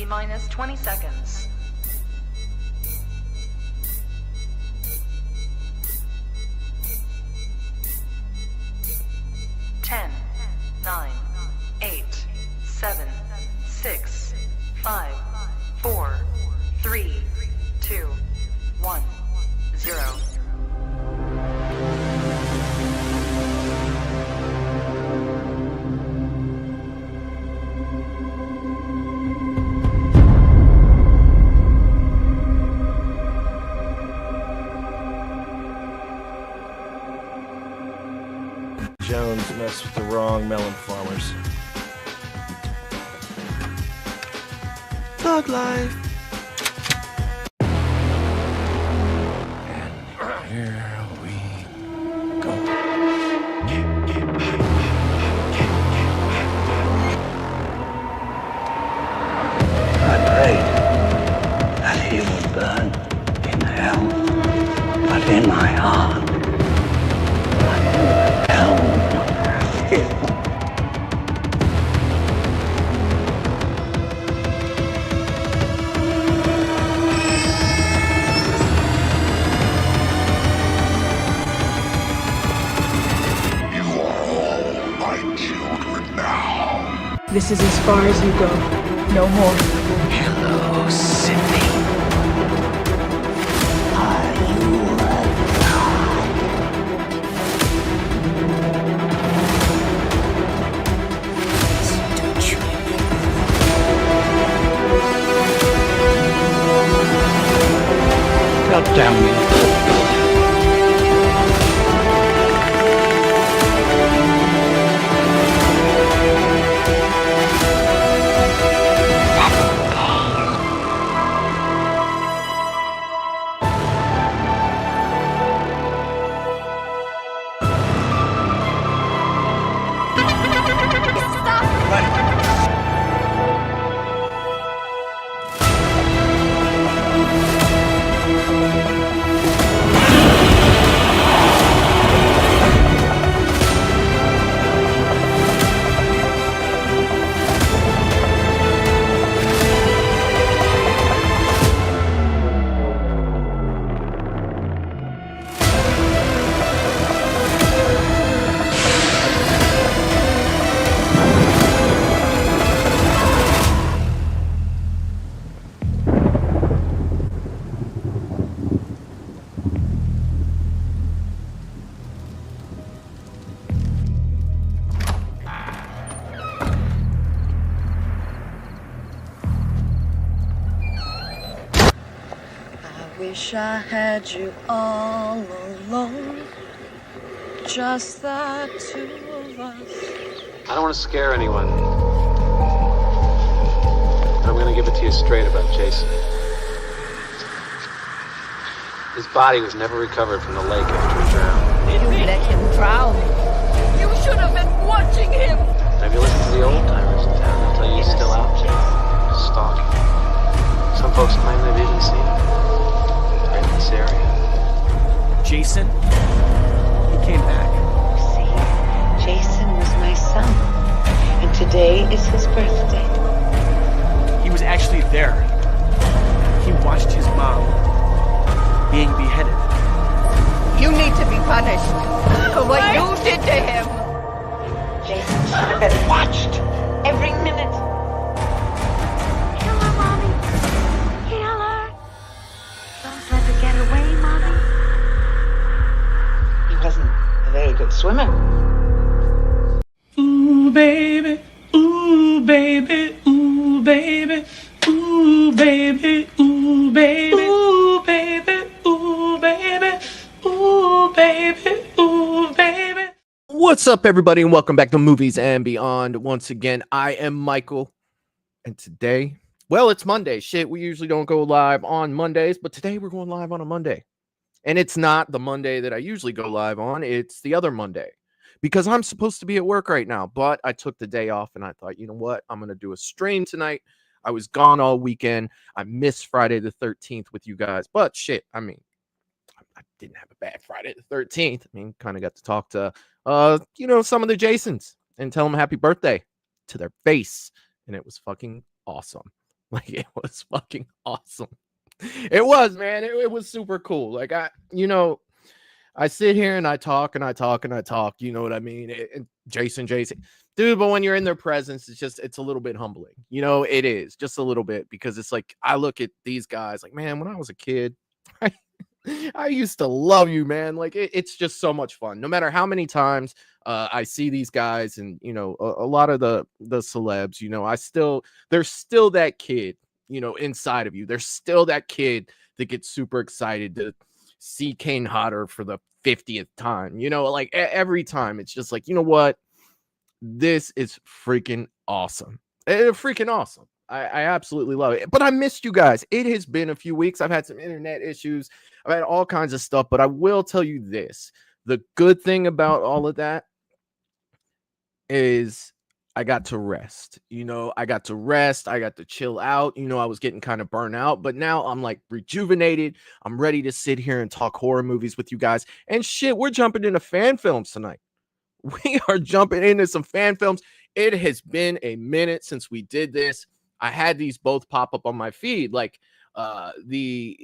T-minus 20 seconds. 10, 9, 8, 7, 6, 5, 4, 3, 2, 1, 0. Jones messed with the wrong melon farmers. Thug life. And here we go. I prayed that he would burn in hell, but in my heart, hell him. You are all my children now. This is as far as you go. No more. Hello, Sydney. Are you God damn you. Wish I had you all alone, just the two of us. I don't want to scare anyone, but I'm going to give it to you straight about Jason. His body was never recovered from the lake after he drowned. You let him drown. You should have been watching him. Maybe listen to the old timers in town. They'll tell you he's still out there, stalking. Some folks claim they've even seen him right in this area. Jason, he came back. See, Jason was my son, and today is his birthday. He was actually there. He watched his mom being beheaded. You need to be punished for what you did to him. Jason should have been watched every minute. Kill her, Mommy. Kill her. Don't let her get away, Mommy. He wasn't a very good swimmer. Ooh, baby. Ooh, baby. Ooh, baby. Ooh, baby. Ooh, baby. Ooh, baby. Ooh, baby. Ooh, baby. Ooh, baby. What's up, everybody, and welcome back to Movies and Beyond. Once again, I am Michael, and today, well, it's Monday. Shit, we usually don't go live on Mondays, but today we're going live on a Monday. And it's not the Monday that I usually go live on. It's the other Monday because I'm supposed to be at work right now, but I took the day off and I thought, you know what? I'm going to do a stream tonight. I was gone all weekend. I missed Friday the 13th with you guys, but shit, I mean, I didn't have a bad Friday the 13th. I mean, kind of got to talk to, some of the Jasons and tell them happy birthday to their face. And it was fucking awesome. Like, it was fucking awesome. It was, man. It was super cool. Like, I sit here and I talk and I talk and I talk. You know what I mean? And Jason, dude. But when you're in their presence, it's a little bit humbling. You know, it is just a little bit, because it's like I look at these guys like, man, when I was a kid, I used to love you, man. Like, it's just so much fun. No matter how many times I see these guys, and a lot of the celebs, there's still that kid, inside of you. There's still that kid that gets super excited to see Kane Hodder for the 50th time. Like every time, it's just like, you know what? This is freaking awesome. It's freaking awesome. I absolutely love it. But I missed you guys. It has been a few weeks. I've had some internet issues. I've had all kinds of stuff. But I will tell you this. The good thing about all of that is I got to rest. I got to rest. I got to chill out. I was getting kind of burnt out. But now I'm like rejuvenated. I'm ready to sit here and talk horror movies with you guys. And shit, we're jumping into fan films tonight. We are jumping into some fan films. It has been a minute since we did this. I had these both pop up on my feed, like the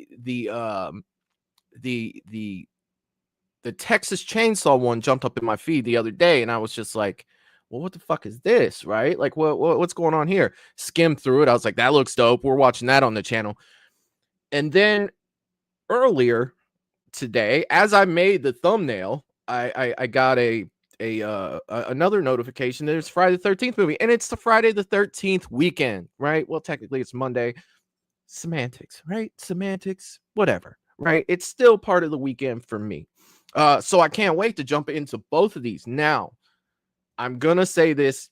Texas Chainsaw one jumped up in my feed the other day, and I was just like, well, what the fuck is this, right? Like, what's going on here? Skimmed through it. I was like, that looks dope. We're watching that on the channel. And then earlier today, as I made the thumbnail, I got another notification that it's Friday the 13th movie, and it's the Friday the 13th weekend, right? Well, technically it's Monday. Semantics, right? Semantics, whatever, right? It's still part of the weekend for me. So I can't wait to jump into both of these. Now, I'm gonna say this,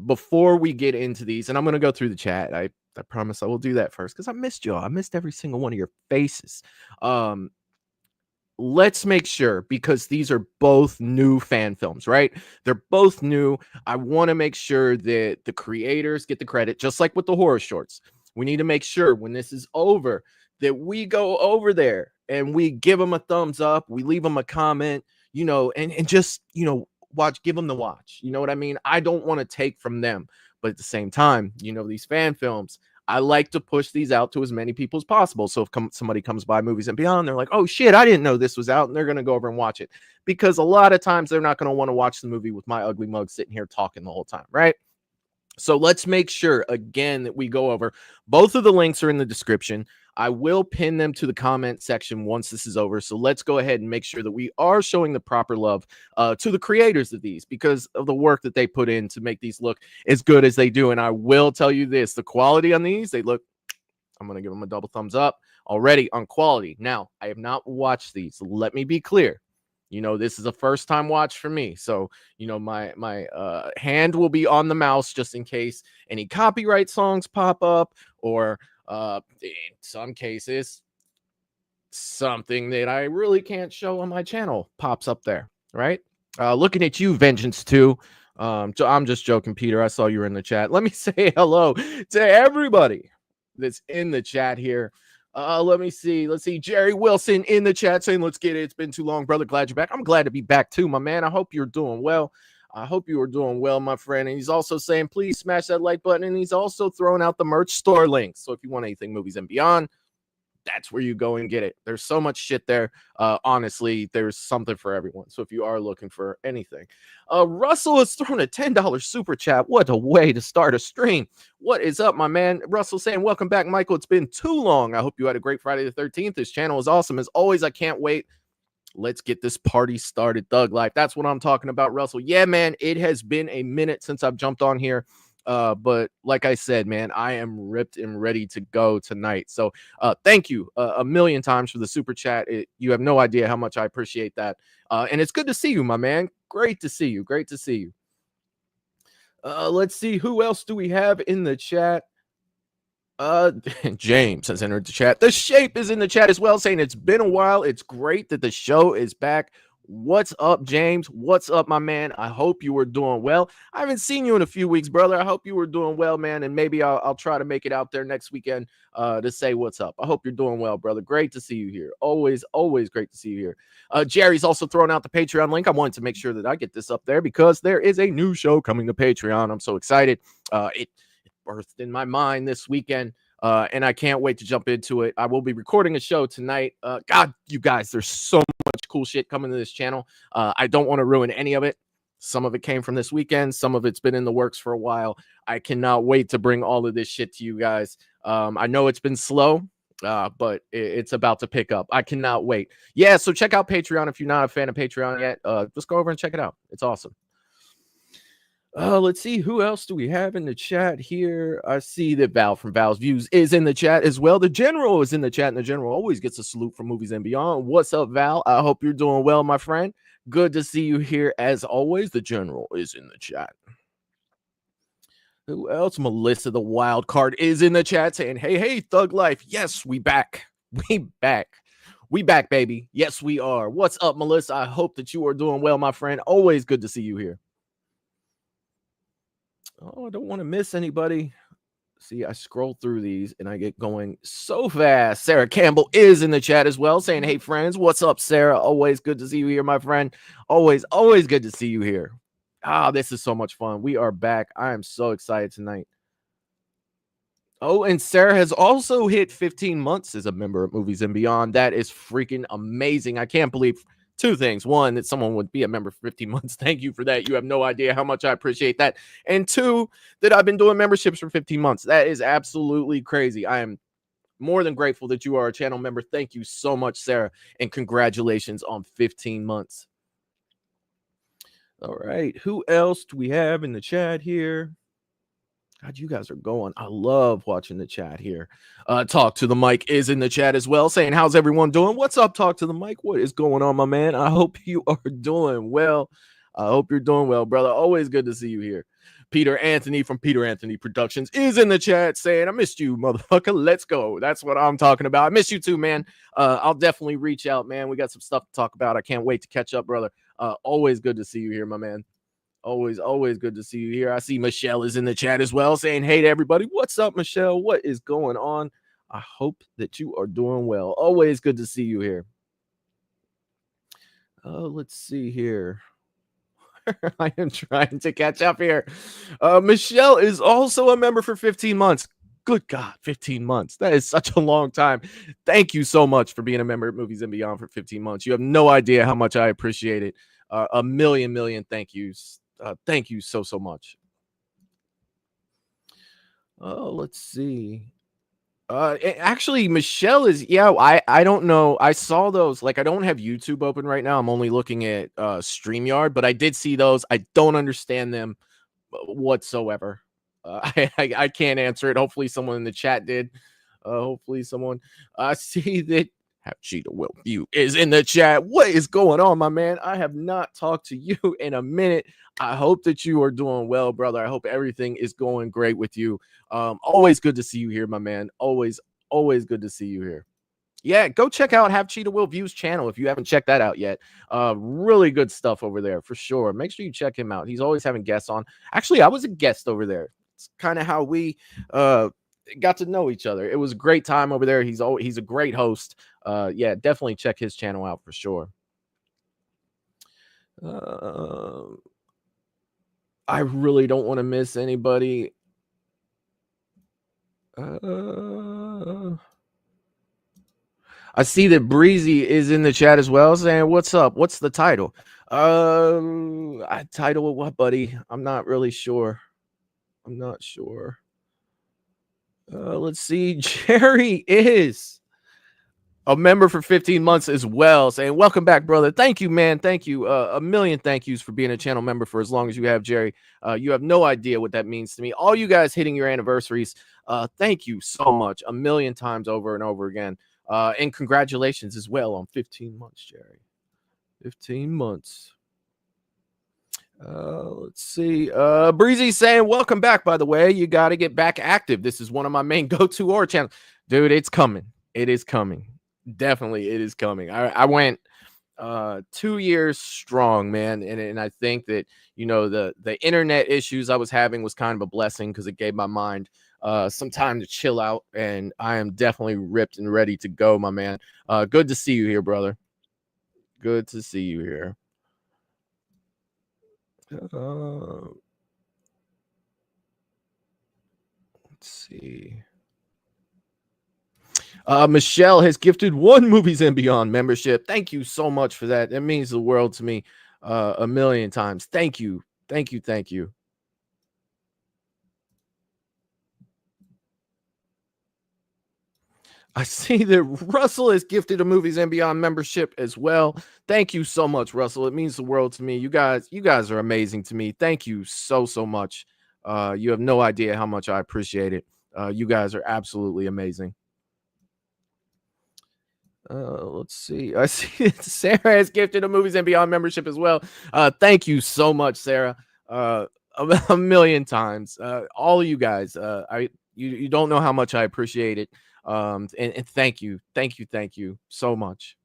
before we get into these, and I'm gonna go through the chat. I promise I will do that first, because I missed y'all. I missed every single one of your faces. Let's make sure, because these are both new fan films, right? They're both new. I want to make sure that the creators get the credit, just like with the horror shorts. We need to make sure when this is over that we go over there and we give them a thumbs up. We leave them a comment, and just, give them the watch. You know what I mean? I don't want to take from them, but at the same time, these fan films, I like to push these out to as many people as possible. So if somebody comes by Movies and Beyond, they're like, oh shit, I didn't know this was out. And they're going to go over and watch it, because a lot of times they're not going to want to watch the movie with my ugly mug sitting here talking the whole time, right? So let's make sure, again, that we go over. Both of the links are in the description. I will pin them to the comment section once this is over. So let's go ahead and make sure that we are showing the proper love to the creators of these, because of the work that they put in to make these look as good as they do. And I will tell you this, the quality on these, I'm going to give them a double thumbs up already on quality. Now, I have not watched these. Let me be clear. This is a first time watch for me. So, my hand will be on the mouse just in case any copyright songs pop up, or in some cases, something that I really can't show on my channel pops up there, right? Looking at you, Vengeance 2. I'm just joking, Peter. I saw you were in the chat. Let me say hello to everybody that's in the chat here. Let me see. Let's see. Jerry Wilson in the chat saying, let's get it. It's been too long, brother. Glad you're back. I'm glad to be back too, my man. I hope you're doing well. I hope you are doing well, my friend. And he's also saying, please smash that like button. And he's also throwing out the merch store links. So if you want anything Movies and Beyond, that's where you go and get it. There's so much shit there. Honestly, there's something for everyone. So if you are looking for anything, Russell has thrown a $10 super chat. What a way to start a stream. What is up, my man? Russell saying, welcome back, Michael. It's been too long. I hope you had a great Friday the 13th. This channel is awesome. As always, I can't wait. Let's get this party started. Thug Life. That's what I'm talking about, Russell. Yeah, man, it has been a minute since I've jumped on here. But like I said, man, I am ripped and ready to go tonight. So thank you a million times for the super chat. You have no idea how much I appreciate that. And it's good to see you, my man. Great to see you. Great to see you. Let's see, who else do we have in the chat? James has entered the chat. The Shape is in the chat as well, saying it's been a while. It's great that the show is back. What's up, James? What's up, my man? I hope you were doing well. I haven't seen you in a few weeks, brother. I hope you were doing well, man. And maybe I'll try to make it out there next weekend to say what's up. I hope you're doing well, brother. Great to see you here. Always great to see you here. Jerry's also thrown out the Patreon link. I wanted to make sure that I get this up there because there is a new show coming to Patreon. I'm so excited. It birthed in my mind this weekend. And I can't wait to jump into it. I will be recording a show tonight. God, you guys, there's so much cool shit coming to this channel. I don't want to ruin any of it. Some of it came from this weekend. Some of it's been in the works for a while. I cannot wait to bring all of this shit to you guys. I know it's been slow, but it's about to pick up. I cannot wait. Yeah, so check out Patreon if you're not a fan of Patreon yet. Just go over and check it out. It's awesome. Let's see, who else do we have in the chat here? I see that Val from Val's Views is in the chat as well. The General is in the chat, and the General always gets a salute from Movies and Beyond. What's up, Val? I hope you're doing well, my friend. Good to see you here as always. The General is in the chat. Who else? Melissa the Wild Card is in the chat saying, hey, Thug Life. Yes, we back. We back. We back, baby. Yes, we are. What's up, Melissa? I hope that you are doing well, my friend. Always good to see you here. Oh, I don't want to miss anybody. See, I scroll through these and I get going so fast. Sarah Campbell is in the chat as well saying, hey, friends, what's up, Sarah? Always good to see you here, my friend. Always good to see you here. This is so much fun. We are back. I am so excited tonight. Oh, and Sarah has also hit 15 months as a member of Movies and Beyond. That is freaking amazing. I can't believe two things. One, that someone would be a member for 15 months. Thank you for that. You have no idea how much I appreciate that. And two, that I've been doing memberships for 15 months. That is absolutely crazy. I am more than grateful that you are a channel member. Thank you so much, Sarah. And congratulations on 15 months. All right. Who else do we have in the chat here? God, you guys are going. I love watching the chat here. Talk to the Mic is in the chat as well, saying, how's everyone doing? What's up, Talk to the Mic? What is going on, my man? I hope you are doing well. I hope you're doing well, brother. Always good to see you here. Peter Anthony from Peter Anthony Productions is in the chat saying, I missed you, motherfucker. Let's go. That's what I'm talking about. I miss you too, man. I'll definitely reach out, man. We got some stuff to talk about. I can't wait to catch up, brother. Always good to see you here, my man. Always good to see you here. I see Michelle is in the chat as well saying, hey to everybody. What's up, Michelle? What is going on? I hope that you are doing well. Always good to see you here. Let's see here. I am trying to catch up here. Michelle is also a member for 15 months. Good God, 15 months. That is such a long time. Thank you so much for being a member at Movies and Beyond for 15 months. You have no idea how much I appreciate it. A million thank yous. Thank you so much. Let's see. Actually, Michelle is, I don't know. I saw those. Like, I don't have YouTube open right now. I'm only looking at StreamYard, but I did see those. I don't understand them whatsoever. I can't answer it. Hopefully someone in the chat did. Hopefully someone. I see that Have Cheetah Will View is in the chat. What is going on, my man? I have not talked to you in a minute. I hope that you are doing well, brother. I hope everything is going great with you. Always good to see you here, my man. Always good to see you here. Yeah, go check out Have Cheetah Will View's channel if you haven't checked that out yet. Really good stuff over there for sure. Make sure you check him out. He's always having guests on. Actually, I was a guest over there. It's kind of how we got to know each other. It was a great time over there. He's a great host. Yeah, definitely check his channel out for sure. I really don't want to miss anybody. I see that Breezy is in the chat as well saying, what's up? What's the title? I title it what, buddy? I'm not really sure. I'm not sure. Let's see. Jerry is a member for 15 months as well, saying, welcome back, brother. Thank you, man. Thank you. A million thank yous for being a channel member for as long as you have, Jerry. You have no idea what that means to me. All you guys hitting your anniversaries, thank you so much. A million times over and over again. And congratulations as well on 15 months, Jerry. 15 months. Let's see. Breezy saying, welcome back, by the way. You got to get back active. This is one of my main go-to horror channels. Dude, it's coming. It is coming. Definitely, it is coming. I went 2 years strong, man. And I think that, you know, the internet issues I was having was kind of a blessing because it gave my mind some time to chill out. And I am definitely ripped and ready to go, my man. Good to see you here, brother. Good to see you here. Let's see. Michelle has gifted 1 Movies and Beyond membership. Thank you so much for that. It means the world to me a million times. Thank you. Thank you. Thank you. I see that Russell has gifted a Movies and Beyond membership as well. Thank you so much, Russell. It means the world to me. You guys are amazing to me. Thank you so much. You have no idea how much I appreciate it. You guys are absolutely amazing. Let's see. I see Sarah has gifted a Movies and Beyond membership as well. Thank you so much, Sarah. A million times. All of you guys. You don't know how much I appreciate it. And thank you so much.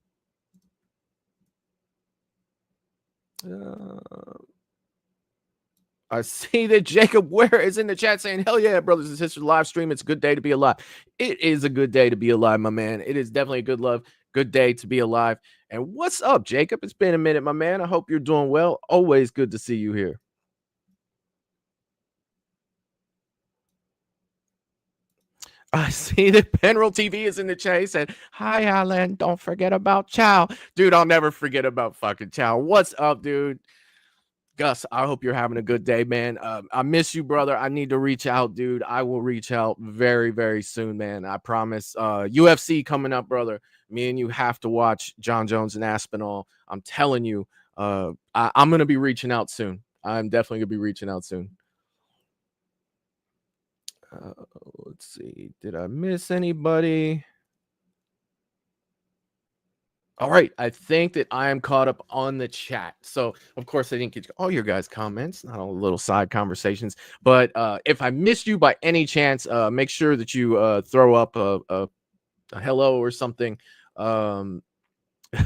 I see that Jacob Ware is in the chat saying, hell yeah, brothers and sisters, live stream. It's a good day to be alive. It is a good day to be alive, my man. It is definitely a good day to be alive. And what's up, Jacob? It's been a minute, my man. I hope you're doing well. Always good to see you here. I see that Penroll TV is in the chat. He said, hi, Alan. Don't forget about Chow. Dude, I'll never forget about fucking Chow. What's up, dude? Gus, I hope you're having a good day, man. I miss you, brother. I need to reach out, dude. I will reach out very, very soon, man. I promise. UFC coming up, brother. Me and you have to watch John Jones and Aspinall. I'm telling you, I'm going to be reaching out soon. I'm definitely going to be reaching out soon. Let's see. Did I miss anybody? All right. I think that I am caught up on the chat. So, of course, I didn't get all your guys' comments, not all the little side conversations. But if I missed you by any chance, make sure that you throw up a hello or something. And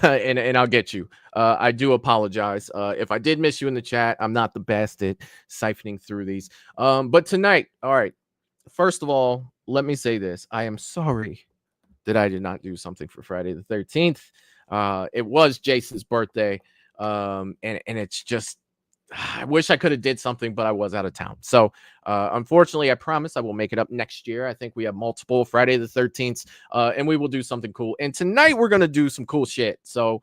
I'll get you. I do apologize. If I did miss you in the chat, I'm not the best at siphoning through these. But tonight, all right. First of all, let me say this. I am sorry that I did not do something for Friday the 13th. It was Jason's birthday. And it's just, I wish I could have did something, but I was out of town. So unfortunately, I promise I will make it up next year. I think we have multiple Friday the 13th, and we will do something cool. And tonight we're going to do some cool shit. So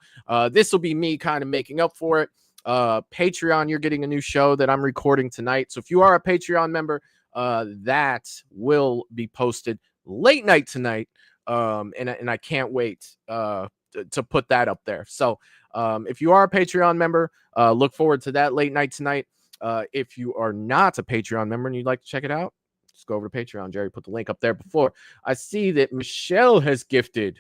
this will be me kind of making up for it. Patreon, you're getting a new show that I'm recording tonight. So if you are a Patreon member, that will be posted late night tonight. And I can't wait to put that up there. So if you are a Patreon member, look forward to that late night tonight. If you are not a Patreon member and you'd like to check it out, just go over to Patreon. Jerry put the link up there before. I see that Michelle has gifted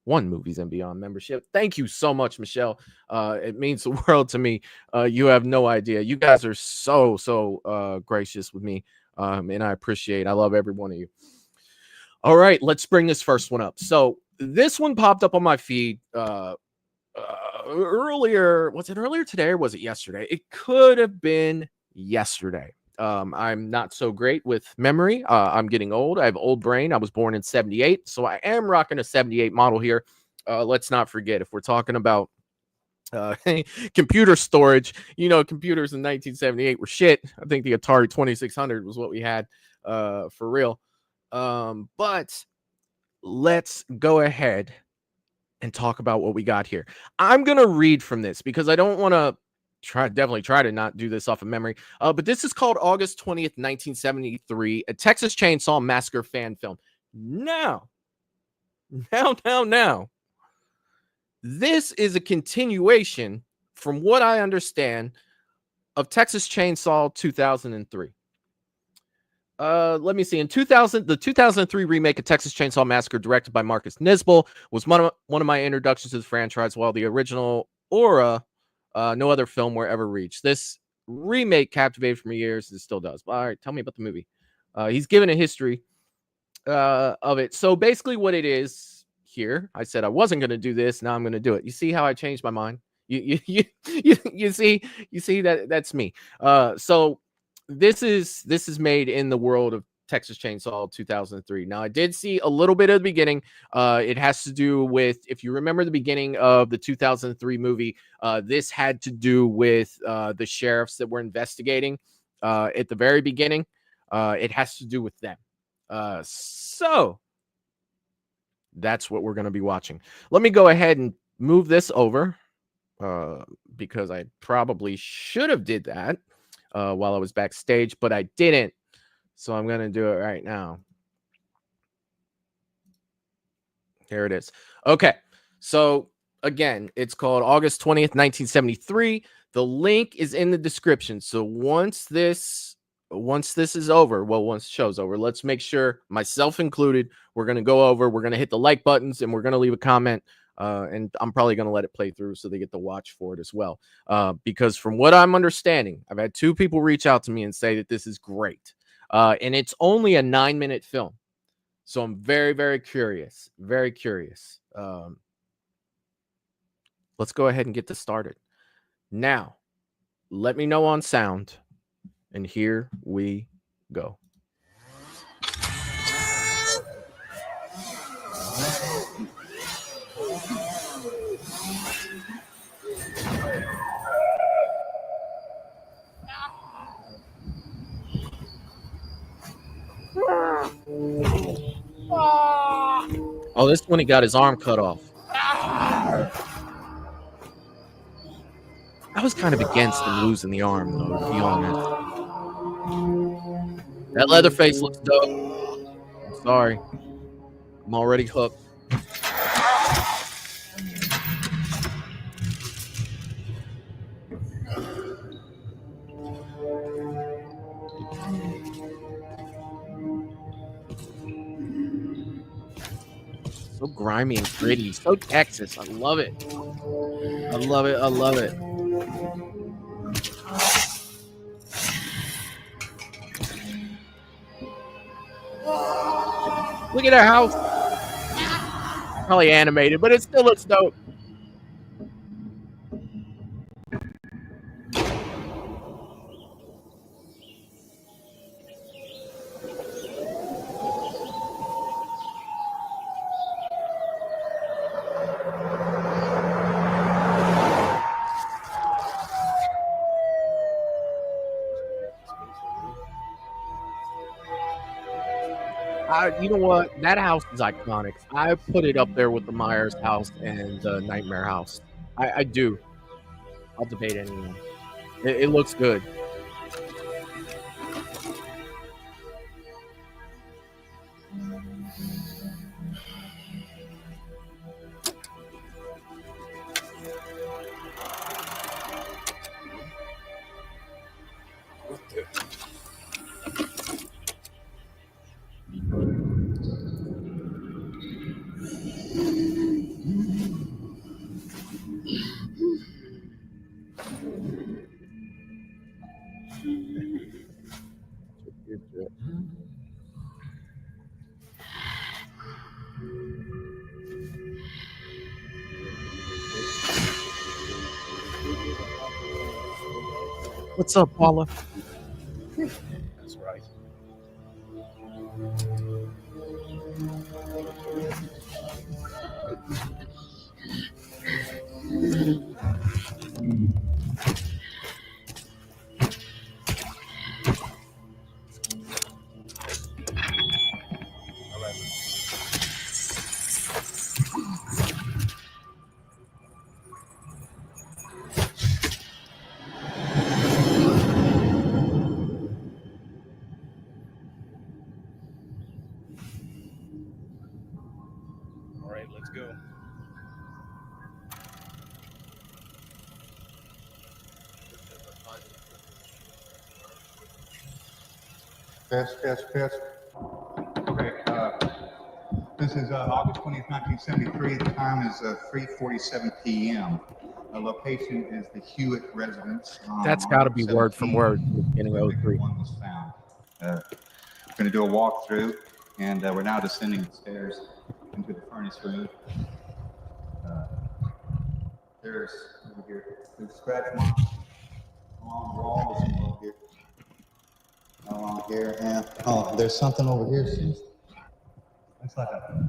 1 Movies and Beyond membership. Thank you so much, Michelle. It means the world to me. You have no idea. You guys are so gracious with me, and I appreciate it. I love every one of you. All right, let's bring this first one up. So this one popped up on my feed earlier. Was it earlier today or was it yesterday? It could have been yesterday. I'm not so great with memory. I'm getting old. I have old brain. I was born in 78, so I am rocking a 78 model here. Let's not forget, if we're talking about computer storage, computers in 1978 were shit. I think the Atari 2600 was what we had for real. But let's go ahead and talk about what we got here. I'm going to read from this because I don't want to definitely try to not do this off of memory. But this is called August 20th, 1973, a Texas Chainsaw Massacre fan film. Now, this is a continuation, from what I understand, of Texas Chainsaw 2003. Let me see. In 2000, the 2003 remake of Texas Chainsaw Massacre, directed by Marcus Nisbel, was one of my introductions to the franchise, while the original Aura, no other film were ever reached. This remake captivated for me years. It still does. All right, tell me about the movie. He's given a history of it. So basically what it is here, I said I wasn't going to do this. Now I'm going to do it. You see how I changed my mind? You see that's me. So this is made in the world of Texas Chainsaw 2003. Now, I did see a little bit of the beginning. It has to do with, if you remember the beginning of the 2003 movie, this had to do with the sheriffs that were investigating at the very beginning. It has to do with them. So that's what we're going to be watching. Let me go ahead and move this over because I probably should have did that while I was backstage, but I didn't. So I'm going to do it right now. Here it is. Okay. So again, it's called August 20th, 1973. The link is in the description. So once this is over, well, once the show's over, let's make sure, myself included, we're going to go over, we're going to hit the like buttons, and we're going to leave a comment. And I'm probably going to let it play through so they get to watch for it as well. Because from what I'm understanding, I've had 2 people reach out to me and say that this is great. And it's only a 9-minute film. So I'm very, very curious. Very curious. Let's go ahead and get this started. Now, let me know on sound. And here we go. Oh, this one he got his arm cut off. I was kind of against him losing the arm, though, to be honest. That Leatherface looks dope. I'm sorry. I'm already hooked. So grimy and gritty. So Texas. I love it. I love it. I love it. Look at our house. Probably animated, but it still looks dope. You know what? That house is iconic. I put it up there with the Myers house and the Nightmare house. I do. I'll debate anyone. It looks good. What's up, Paula? That's right. All right, let's go. Test. Okay, this is August 20th, 1973. The time is 3:47 p.m. The location is the Hewitt residence. That's got to be word from word. Beginning of 03. One was found. We're going to do a walkthrough, and we're now descending the stairs into the furnace room. There's over here, there's scratch marks along the walls and over here. Along here, and there's something over here. Looks like a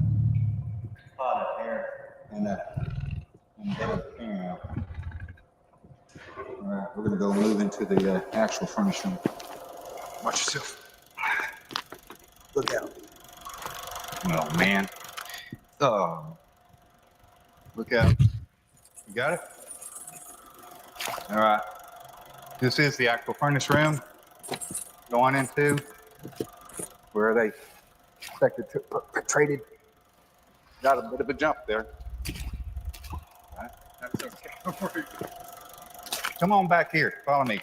pot of hair and a camera. All right, we're gonna go move into the actual furnace room. Watch yourself. Look out. Oh, man. Oh. Look out. You got it? All right. This is the actual furnace room. Going into where they traded. Got a bit of a jump there. All right. That's okay. Come on back here. Follow me.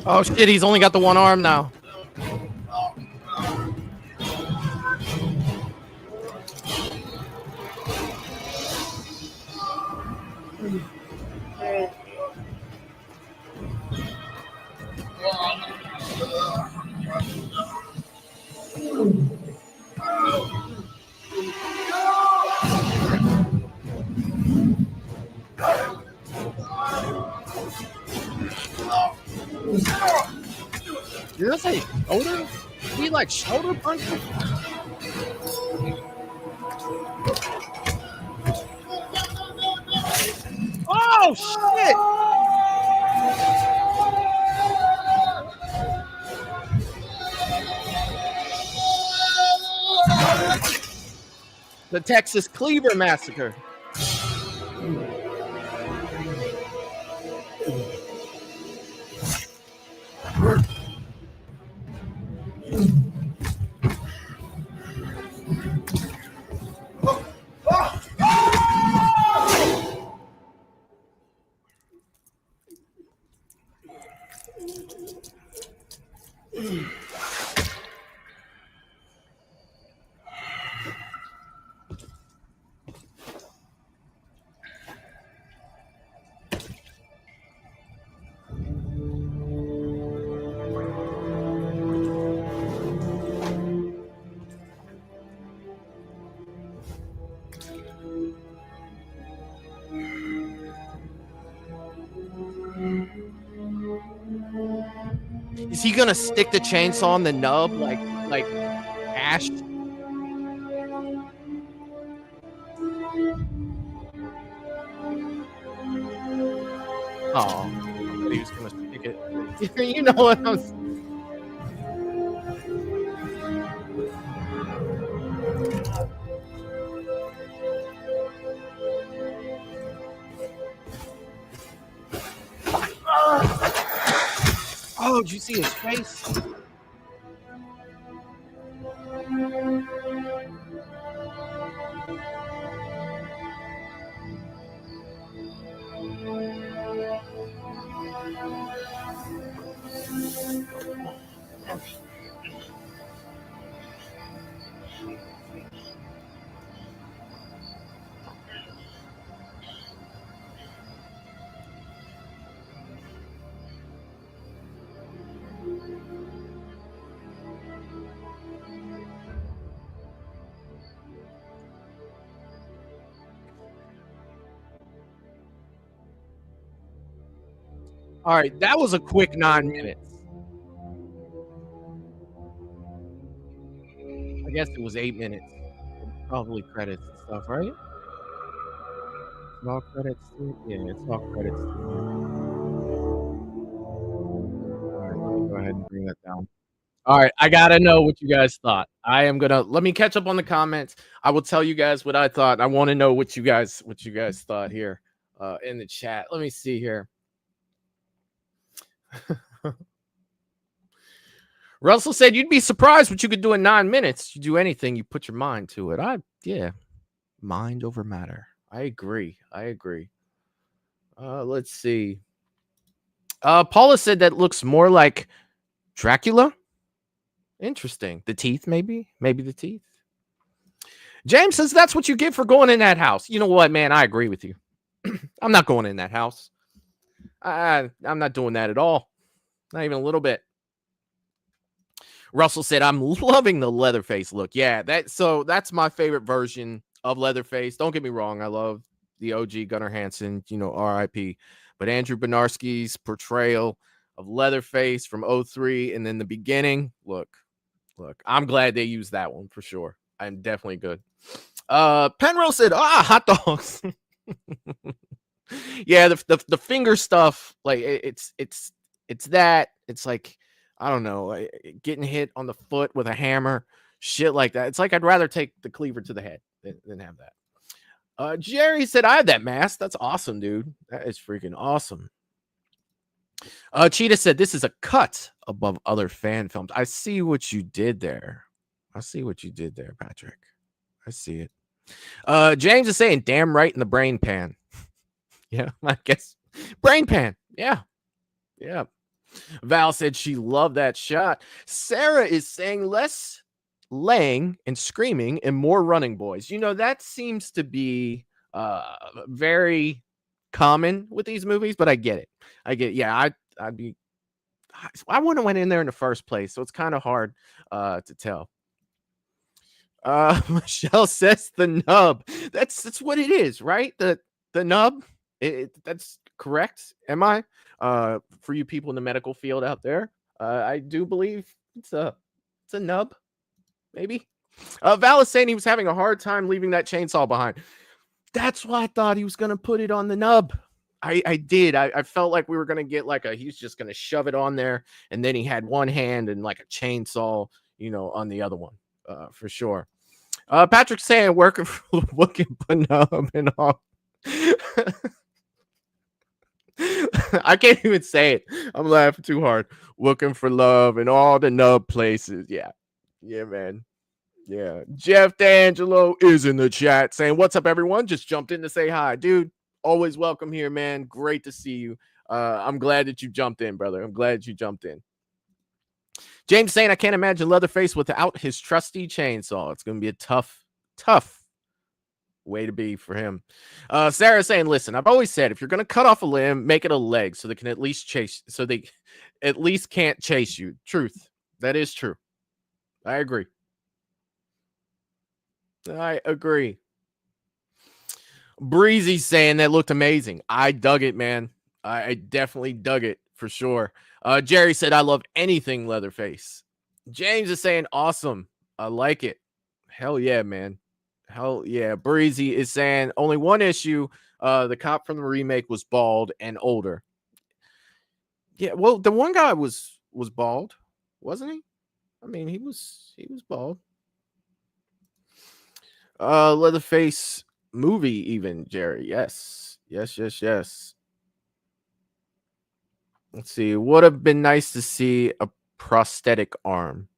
Oh shit, he's only got the one arm now. Did I say shoulder? He like shoulder punching? Oh shit! The Texas Cleaver Massacre. Is he gonna stick the chainsaw on the nub like Ash? Oh, he was gonna stick it. You know what I'm saying? Oh, did you see his face? All right, that was a quick 9 minutes. I guess it was 8 minutes. Probably credits and stuff, right? Small credits. Yeah, it's all credits. All right, let me go ahead and bring that down. All right, I gotta know what you guys thought. Let me catch up on the comments. I will tell you guys what I thought. I want to know what you guys thought here in the chat. Let me see here. Russell said you'd be surprised what you could do in 9 minutes. You do anything, you put your mind to it. Yeah, mind over matter. I agree. Let's see. Paula said that looks more like Dracula. Interesting. The teeth, maybe the teeth. James says that's what you get for going in that house. You know what, man? I agree with you. I'm not going in that house. I'm not doing that at all. Not even a little bit. Russell said, I'm loving the Leatherface look. Yeah, that's my favorite version of Leatherface. Don't get me wrong. I love the OG Gunnar Hansen, RIP. But Andrew Bernarski's portrayal of Leatherface from 03 and then the beginning, look, I'm glad they used that one for sure. I'm definitely good. Penrose said, hot dogs. Yeah, the finger stuff, like it's that. It's like, I don't know, getting hit on the foot with a hammer, shit like that. It's like I'd rather take the cleaver to the head than have that. Jerry said, I have that mask. That's awesome, dude. That is freaking awesome. Cheetah said, this is a cut above other fan films. I see what you did there. Patrick. I see it. James is saying, damn right in the brain pan. Yeah, I guess. Brain pan. Yeah. Val said she loved that shot. Sarah is saying less laying and screaming and more running, boys. That seems to be very common with these movies, but I get it. Yeah, I wouldn't have went in there in the first place, so it's kind of hard to tell. Michelle says the nub. That's what it is, right? The nub. That's correct. Am I? For you people in the medical field out there, I do believe it's a nub, maybe. Val is saying he was having a hard time leaving that chainsaw behind. That's why I thought he was gonna put it on the nub. I did. I felt like we were gonna get he's just gonna shove it on there, and then he had one hand and like a chainsaw, on the other one, for sure. Patrick saying working for nub and all. I can't even say it. I'm laughing too hard. Looking for love in all the nub places. Yeah, man. Yeah. Jeff D'Angelo is in the chat saying, what's up, everyone? Just jumped in to say hi. Dude, always welcome here, man. Great to see you. I'm glad that you jumped in, brother. I'm glad you jumped in. James saying, I can't imagine Leatherface without his trusty chainsaw. It's going to be a tough way to be for him. Sarah saying, listen, I've always said if you're going to cut off a limb, make it a leg so they can at least can't chase you. Truth. That is true. I agree. Breezy saying that looked amazing. I dug it, man. I definitely dug it for sure. Jerry said, I love anything Leatherface. James is saying, awesome. I like it. Hell yeah, man. Hell yeah. Breezy is saying only one issue. The cop from the remake was bald and older. Yeah, well, the one guy was bald, wasn't he? I mean, he was bald. Leatherface movie, even, Jerry. Yes. Let's see. Would have been nice to see a prosthetic arm.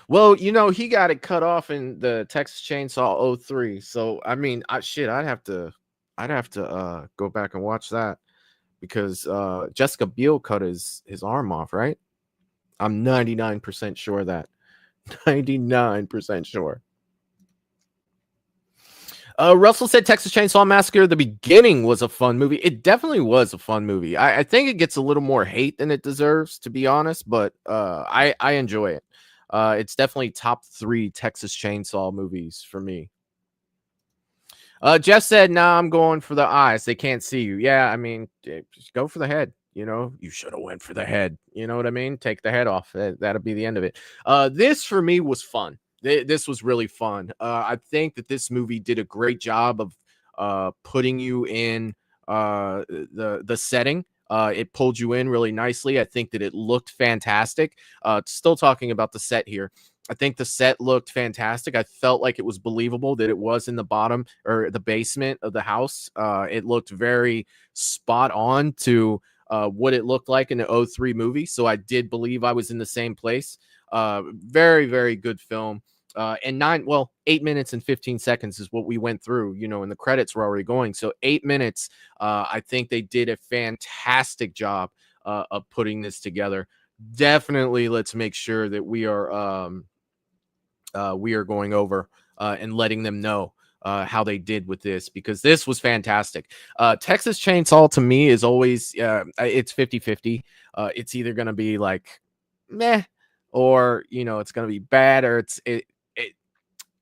Well, he got it cut off in the Texas Chainsaw 03. So I mean, I'd have to go back and watch that because Jessica Biel cut his arm off, right? I'm 99% sure of that. 99% sure. Russell said Texas Chainsaw Massacre, the beginning was a fun movie. It definitely was a fun movie. I think it gets a little more hate than it deserves, to be honest, but I enjoy it. It's definitely top 3 Texas Chainsaw movies for me. Jeff said, nah, I'm going for the eyes. They can't see you. Yeah, I mean, just go for the head. You should have went for the head. You know what I mean? Take the head off. That'll be the end of it. This for me was fun. This was really fun. I think that this movie did a great job of putting you in the setting. It pulled you in really nicely. I think that it looked fantastic. Still talking about the set here. I think the set looked fantastic. I felt like it was believable that it was in the bottom or the basement of the house. It looked very spot on to what it looked like in the 03 movie. So I did believe I was in the same place. Very, very good film. And 8 minutes and 15 seconds is what we went through, and the credits were already going. So 8 minutes, I think they did a fantastic job of putting this together. Definitely let's make sure that we are going over and letting them know how they did with this, because this was fantastic. Texas Chainsaw to me is always it's 50-50. It's either going to be like meh or it's going to be bad, or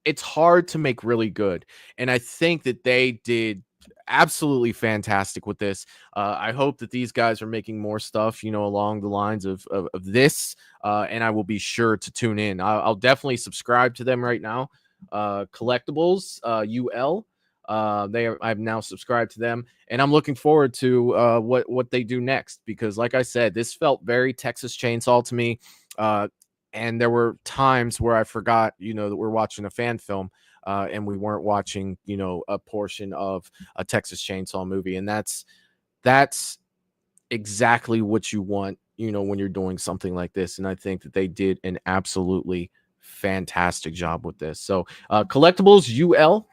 it's hard to make really good. And I think that they did absolutely fantastic with this. I hope that these guys are making more stuff, along the lines of this. And I will be sure to tune in. I'll definitely subscribe to them right now. Collectibles, UL. I've now subscribed to them, and I'm looking forward to what they do next, because like I said, this felt very Texas Chainsaw to me. And there were times where I forgot, that we're watching a fan film, and we weren't watching, a portion of a Texas Chainsaw movie. And that's exactly what you want, when you're doing something like this. And I think that they did an absolutely fantastic job with this. So Collectibles UL,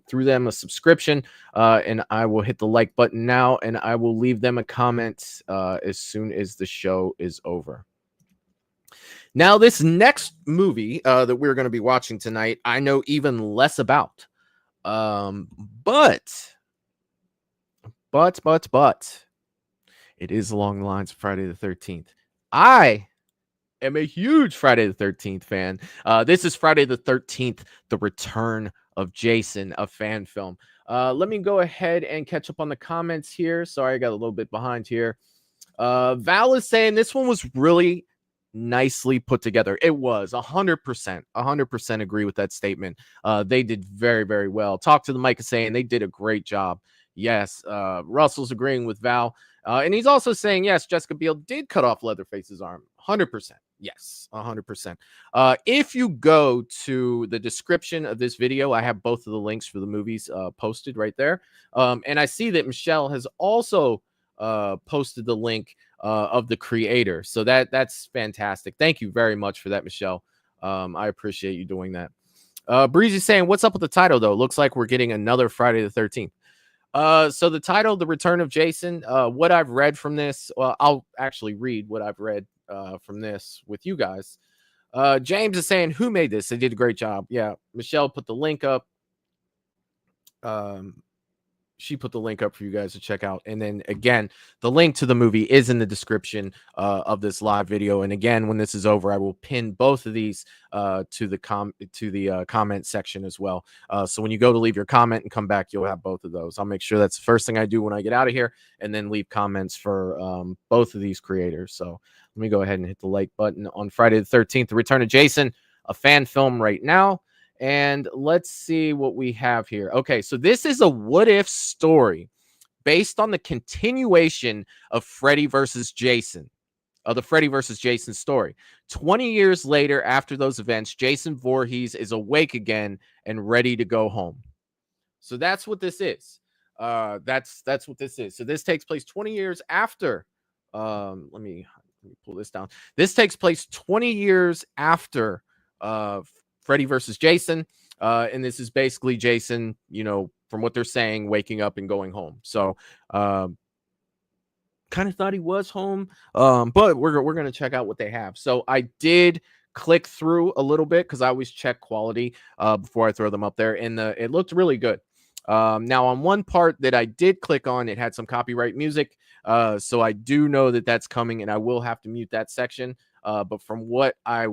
through them a subscription, and I will hit the like button now, and I will leave them a comment as soon as the show is over. Now, this next movie that we're going to be watching tonight, I know even less about. But it is along the lines of Friday the 13th. I am a huge Friday the 13th fan. This is Friday the 13th, The Return of Jason, a fan film. Let me go ahead and catch up on the comments here. Sorry, I got a little bit behind here. Val is saying this one was really nicely put together. It was 100% agree with that statement. They did very, very well. Talk to the mic is saying they did a great job. Yes, Russell's agreeing with Val. And he's also saying, yes, Jessica Biel did cut off Leatherface's arm. 100%. Yes, 100%. If you go to the description of this video, I have both of the links for the movies posted right there. And I see that Michelle has also posted the link of the creator. So that's fantastic. Thank you very much for that, Michelle. I appreciate you doing that. Breezy's saying, what's up with the title, though? Looks like we're getting another Friday the 13th. So the title, The Return of Jason, what I've read from this, well, I'll actually read what I've read from this with you guys. James is saying, who made this? They did a great job. Yeah, Michelle put the link up. She put the link up for you guys to check out. And then again, the link to the movie is in the description of this live video. And again, when this is over, I will pin both of these to the comment section as well. So when you go to leave your comment and come back, you'll have both of those. I'll make sure that's the first thing I do when I get out of here, and then leave comments for both of these creators. So let me go ahead and hit the like button on Friday the 13th, The Return of Jason, a fan film right now. And let's see what we have here. Okay, so this is a what-if story based on the continuation of Freddy versus Jason, of the Freddy versus Jason story. 20 years later, after those events, Jason Voorhees is awake again and ready to go home. So that's what this is. That's what this is. So this takes place 20 years after. Let me pull this down. This takes place 20 years after Freddy versus Jason, and this is basically Jason, from what they're saying, waking up and going home. So kind of thought he was home, but we're going to check out what they have. So I did click through a little bit, because I always check quality before I throw them up there, and it looked really good. Now, on one part that I did click on, it had some copyright music, so I do know that that's coming, and I will have to mute that section. But from what I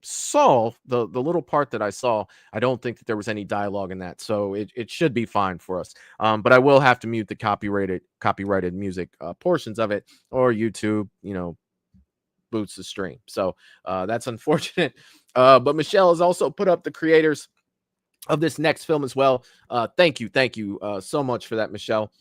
saw, the little part that I saw, I don't think that there was any dialogue in that, so it should be fine for us. But I will have to mute the copyrighted music portions of it, or YouTube, boots the stream. So that's unfortunate. But Michelle has also put up the creators of this next film as well. Thank you so much for that, Michelle.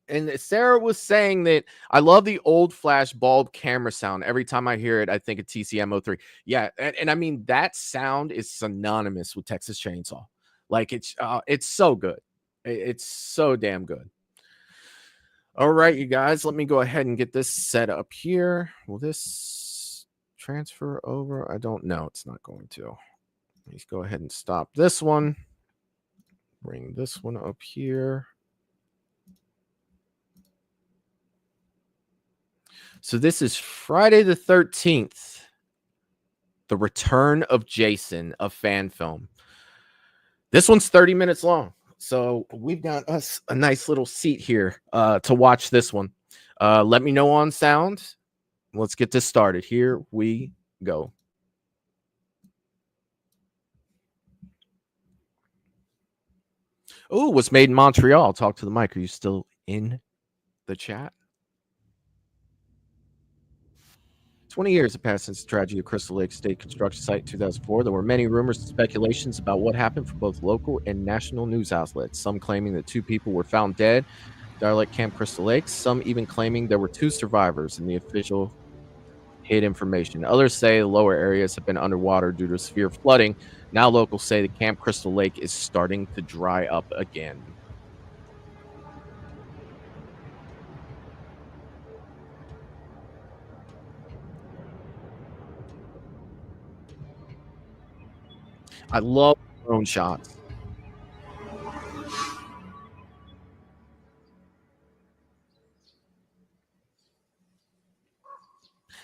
And Sarah was saying that I love the old flash bulb camera sound. Every time I hear it, I think of TCM 03. Yeah, and I mean, that sound is synonymous with Texas Chainsaw. Like, it's so good. It's so damn good. All right, you guys, let me go ahead and get this set up here. Will this transfer over? I don't know. It's not going to. Let's go ahead and stop this one. Bring this one up here. So this is Friday the 13th, The Return of Jason, a fan film. This one's 30 minutes long. So we've got us a nice little seat here to watch this one. Let me know on sound Let's get this started. Here we go. Oh, was made in Montreal. Talk to the mic. Are you still in the chat? 20 years have passed since the tragedy of Crystal Lake State construction site in 2004. There were many rumors and speculations about what happened from both local and national news outlets, some claiming that 2 people were found dead at Camp Crystal Lake, some even claiming there were 2 survivors in the official hid information. Others say the lower areas have been underwater due to severe flooding. Now locals say the Camp Crystal Lake is starting to dry up again. I love drone shots.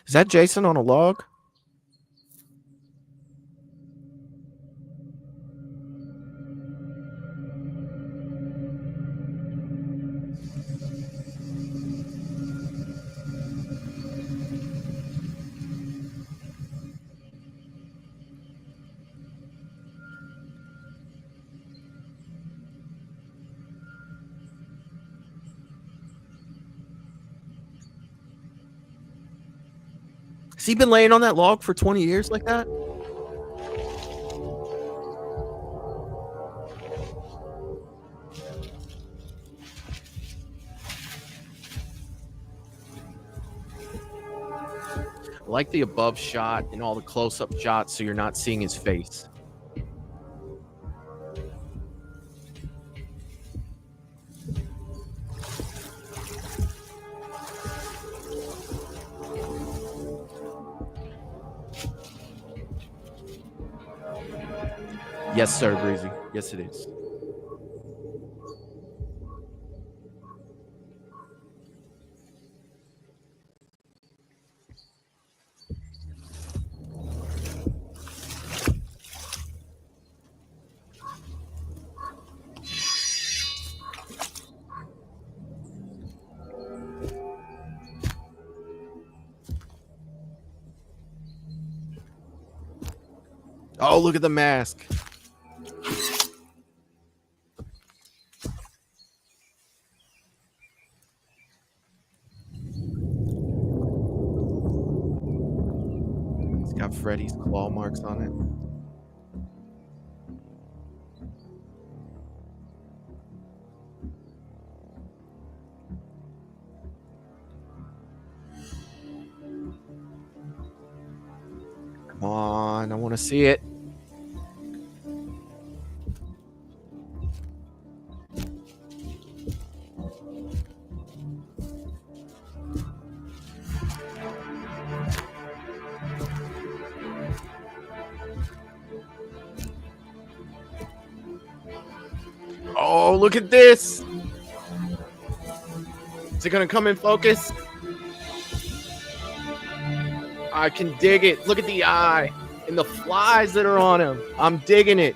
Is that Jason on a log? Has he been laying on that log for 20 years like that? I like the above shot and all the close-up shots so you're not seeing his face. Yes, sir, Breezy. Yes, it is. Oh, look at the mask. It's got Freddy's claw marks on it. Come on, I want to see it. Oh, look at this. Is it going to come in focus? I can dig it. Look at the eye and the flies that are on him. I'm digging it.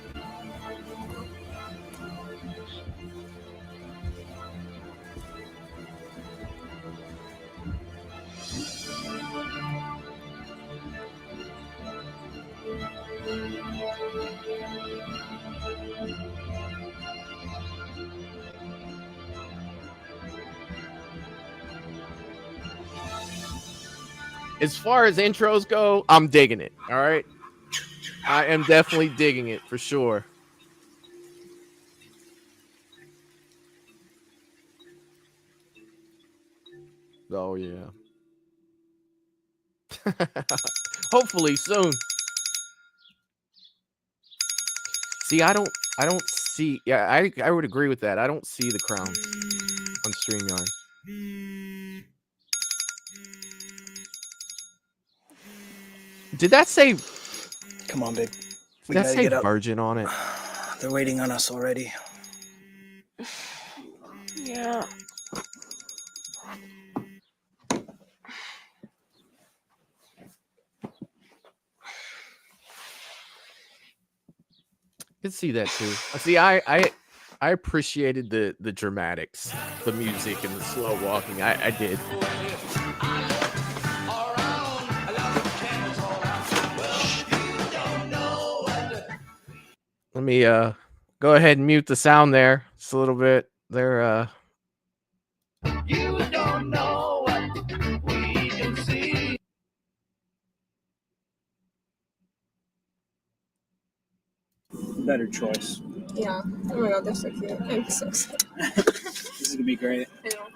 As far as intros go, I'm digging it. All right. I am definitely digging it for sure. Oh, yeah. Hopefully soon. See, I don't see. Yeah, I would agree with that. I don't see the crown on StreamYard. Did that say? Come on, babe. Did that say virgin on it? They're waiting on us already. Yeah. I can see that too. See, I appreciated the dramatics, the music, and the slow walking. I did. Let me go ahead and mute the sound there. It's a little bit. They're You don't know what we can see. Better choice. Yeah. Oh my god, they're so cute. I'm so excited. This is gonna be great. I know.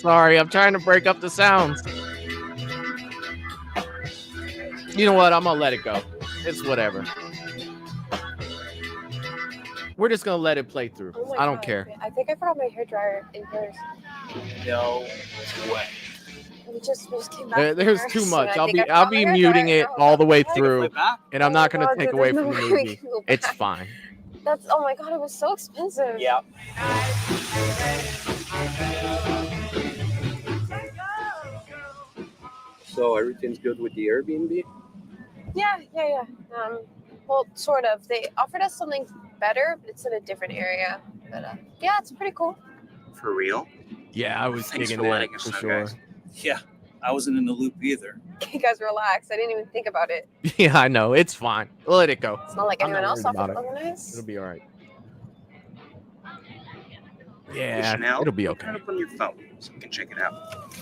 sorry, I'm trying to break up the sounds. You know what? I'm gonna let it go. It's whatever. We're just gonna let it play through. Oh my I don't God. care. I think I forgot my hairdryer in hers. No way. We just came back. There's from too nurse, much. and I I'll think be I forgot my muting hairdryer. it all the way Oh, through, and I'm not gonna God, take dude, away there's from no the way we movie. can go It's back. fine. That's oh my god, it was so expensive. Yeah. So everything's good with the Airbnb? Yeah. Well, sort of. They offered us something better, but it's in a different area. But yeah, it's pretty cool. For real? Yeah, I was Thanks digging for that letting us for know, sure. guys. Yeah, I wasn't in the loop either. You guys relax. I didn't even think about it. Yeah, I know. It's fine. Let it go. It's not like I'm anyone not else worried offered about it. organize. It'll be all right. Hey, Yeah, Chanel, it'll be okay. turn it up on your phone so we can check it out.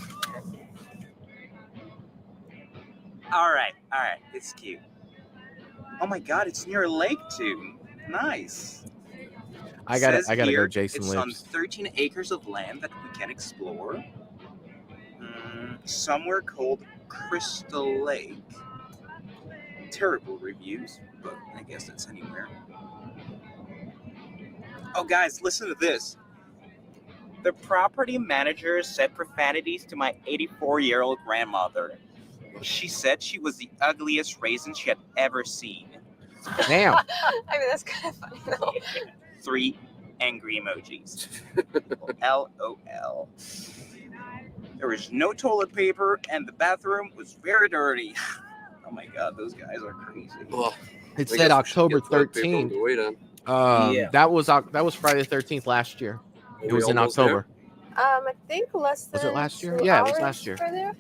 All right. It's cute. Oh my God, it's near a lake too. Nice. I gotta Says go, here Jason it's on Lips. 13 acres of land that we can explore. Somewhere called Crystal Lake. Terrible reviews, but I guess that's anywhere. Oh, guys, listen to this. The property manager said profanities to my 84-year-old grandmother. She said she was the ugliest raisin she had ever seen. Damn. I mean, that's kind of funny though. 3 angry emojis. LOL. There was no toilet paper, and the bathroom was very dirty. Oh my God, those guys are crazy. Well, it said October 13th. Yeah. That was Friday the 13th last year. It was in October. I think less than Was it last year? 2 Yeah, it was hours last year. further.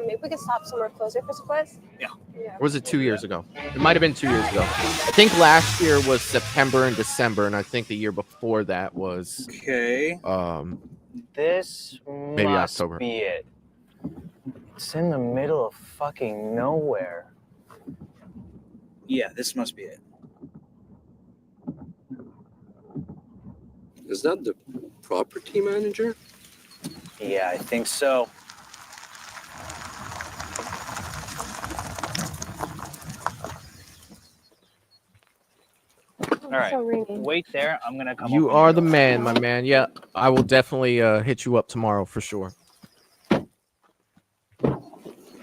Maybe we could stop somewhere closer for supplies. Yeah. Or was it 2 years ago? It might have been 2 years ago. I think last year was September and December, and I think the year before that was Okay. This maybe must October. be it. It's in the middle of fucking nowhere. Yeah, this must be it. Is that the property manager? Yeah, I think so. All right, wait there. I'm gonna come. You open are your the door. man, my man. Yeah, I will definitely hit you up tomorrow for sure.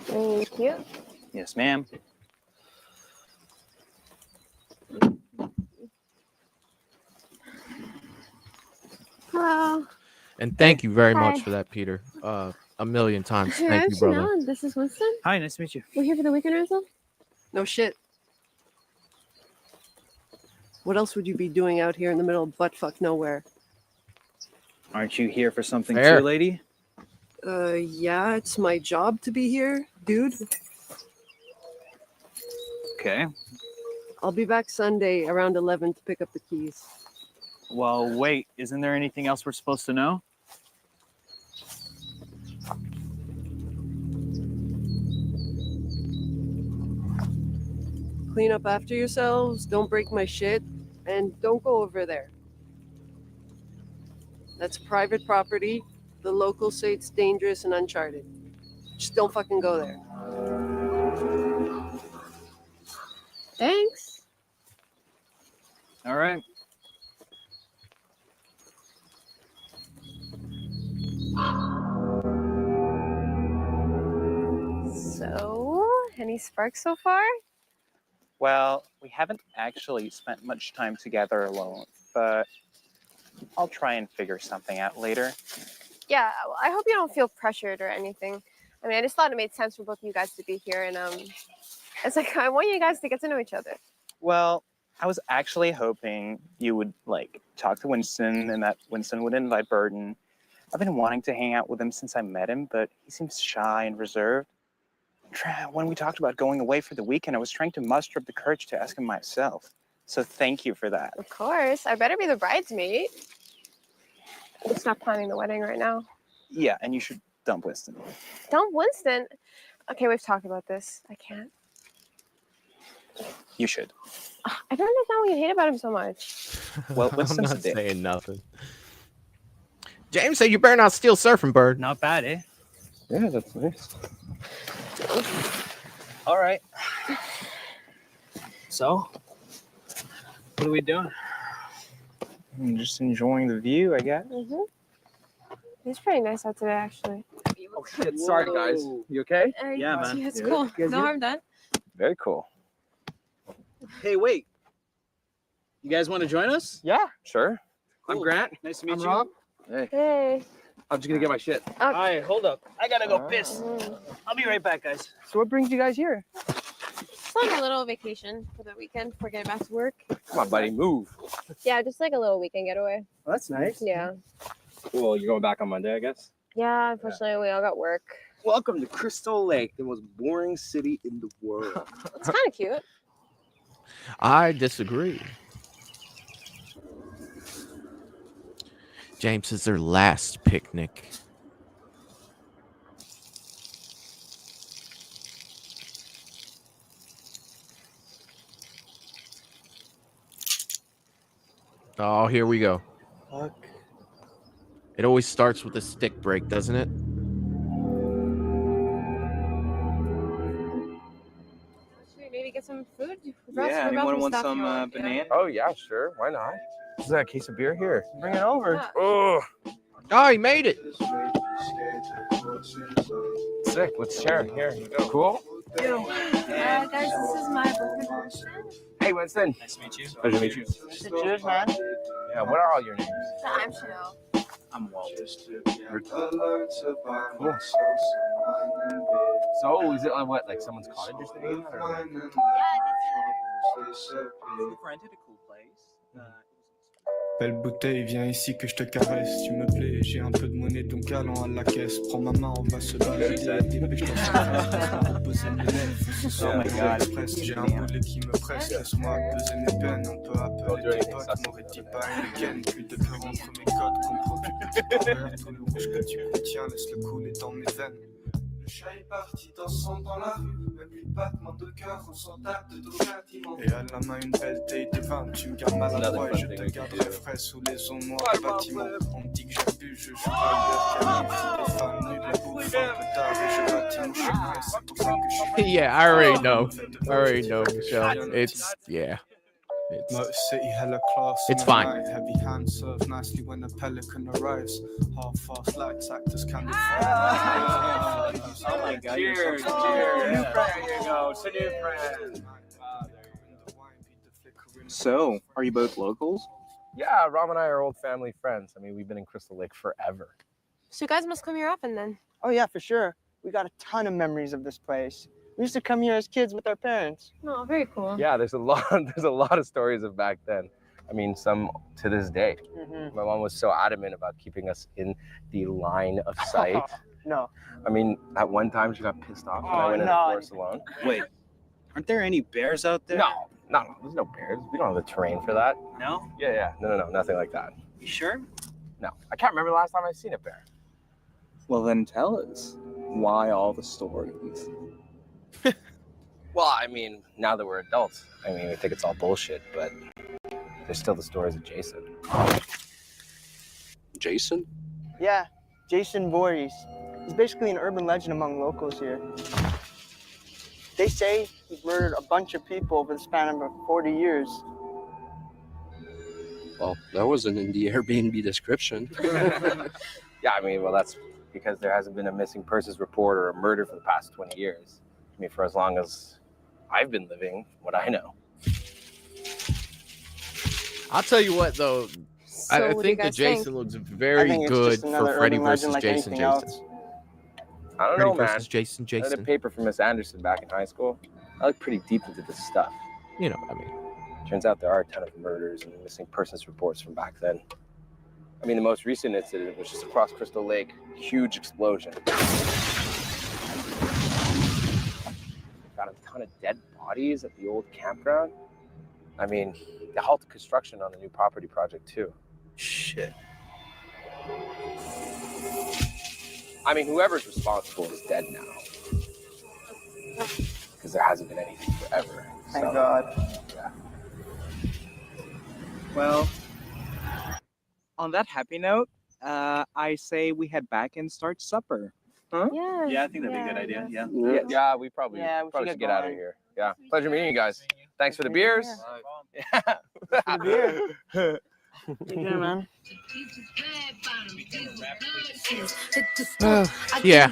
Thank you. Yes, ma'am. Hello. And thank you very much Hi. for that, Peter. A million times. Hey, Thank I'm you, brother. Chanel. This is Winston. Hi, nice to meet you. We're here for the weekend rehearsal. No shit. What else would you be doing out here in the middle of buttfuck nowhere? Aren't you here for something Fair. too, lady? Yeah, it's my job to be here, dude. Okay. I'll be back Sunday around 11 to pick up the keys. Well, wait. Isn't there anything else we're supposed to know? Clean up after yourselves, don't break my shit, and don't go over there. That's private property. The locals say it's dangerous and uncharted. Just don't fucking go there. Thanks. All right. So, any sparks so far? Well, we haven't actually spent much time together alone, but I'll try and figure something out later. Yeah, well, I hope you don't feel pressured or anything. I mean, I just thought it made sense for both of you guys to be here, and it's like I want you guys to get to know each other. Well, I was actually hoping you would talk to Winston and that Winston would invite Burton, I've been wanting to hang out with him since I met him, but he seems shy and reserved. When we talked about going away for the weekend, I was trying to muster up the courage to ask him myself. So thank you for that. Of course. I better be the bridesmaid. Let's not planning the wedding right now. Yeah, and you should dump Winston. Dump Winston? Okay, we've talked about this. I can't. You should. I don't understand what you hate about him so much. Well, I'm Winston's not a dick. saying nothing. James said you better not steal surfing, bird. Not bad, eh? Yeah, that's nice. All right. So, what are we doing? I'm just enjoying the view, I guess. It's pretty nice out today, actually. Oh shit! Sorry, guys. You okay? Yeah, man. It's Yeah. cool. You guys No good? harm done. Very cool. Hey, wait. You guys want to join us? Yeah, sure. I'm Grant. Nice to meet I'm you. Rob. Hey. Hey. I'm just gonna get my shit. All right, hold up. I gotta go piss. I'll be right back, guys. So what brings you guys here? Just like a little vacation for the weekend before getting back to work. Come on, buddy, move. Yeah, just like a little weekend getaway. Well, that's nice. Yeah. Cool. You're going back on Monday, I guess. Yeah, unfortunately, we all got work. Welcome to Crystal Lake, the most boring city in the world. It's kind of cute. I disagree. James is their last picnic. Oh, here we go. Fuck. It always starts with a stick break, doesn't it? Should we maybe get some food? Yeah, anyone want some banana? Oh yeah, sure. Why not? Is that a case of beer here? Bring it over. Yeah. Oh, Oh, he made it. sick. Let's share. Here you go. Cool. Guys, this is my boyfriend Winston. Hey, Winston. Nice to meet you. Pleasure to meet you. Cheers, man. Yeah. What are all your names? I'm Chanel. I'm Walt. Cool. So is it on what, like someone's cottage or something? Or? We've rented a cool place. Belle bouteille, viens ici que je te caresse, tu me plais, j'ai un peu de monnaie donc allons à la caisse, prends ma main, on va se balader, dépêche-toi, reposer mes lèvres, ce soir Oh my God. presque, j'ai un boulet qui me presse, laisse-moi peser mes peines, un peu à peu, les potes m'auraient dit pas une week-end, plus de peur entre mes côtes, comprends plus petit envers, tout le rouge que tu contiens, laisse-le couler dans mes veines. Le chat est parti dansant dans la rue, même plus de battement de cœur, on s'en tape de dos châtiment. Et à la main une belle taille de vin, tu me gardes maladroit et je te garderai frais sous les eaux noires du bâtiment. On me dit que j'abuse, je joue pas le des femmes nues, de bouffe, un peu tard et je bâtis mon chemin, et c'est pour ça que je suis... Yeah, I already know. I already know, Michelle. It's, yeah. Mo City hella class. It's in the fine. night. Heavy hand serve nicely when a pelican arrives. Half fast lights actors can be Oh my God. Cheers. Cheers. New friend. Here you go. It's a new friend. So, are you both locals? Yeah, Rob and I are old family friends. I mean, we've been in Crystal Lake forever. So you guys must come here often then. Oh yeah, for sure. We got a ton of memories of this place. We used to come here as kids with our parents. Oh, very cool. Yeah, there's a lot of stories of back then. I mean, some to this day. My mom was so adamant about keeping us in the line of sight. No. I mean, at one time she got pissed off when I went in the forest alone. Wait, aren't there any bears out there? No, there's no bears. We don't have the terrain for that. No? Yeah, no, nothing like that. You sure? No, I can't remember the last time I seen a bear. Well, then tell us. Why all the stories? Well, I mean, now that we're adults, I mean, we think it's all bullshit, but there's still the stories of Jason. Jason? Yeah, Jason Voorhees. He's basically an urban legend among locals here. They say he murdered a bunch of people over the span of about 40 years. Well, that wasn't in the Airbnb description. Yeah, I mean, well, that's because there hasn't been a missing persons report or a murder for the past 20 years. I mean, for as long as I've been living, what I know. I'll tell you what, though. I think the Jason looks very good for Freddy versus Jason. I don't know, Freddy man. versus Jason. I had a paper from Miss Anderson back in high school. I look pretty deep into this stuff. You know what I mean. Turns out there are a ton of murders and missing persons reports from back then. I mean, the most recent incident was just across Crystal Lake. Huge explosion. Got a ton of dead bodies at the old campground. I mean, they halted construction on the new property project too. Shit. I mean, whoever's responsible is dead now. Because there hasn't been anything forever. Thank God. Yeah. Well, on that happy note, I say we head back and start supper. Huh? Yeah. Yeah, I think that'd be a good idea. Yeah. Yeah, we probably should get out of here. Yeah. Pleasure meeting you guys. Thanks for the beers. Yeah. Take care, man. Yeah,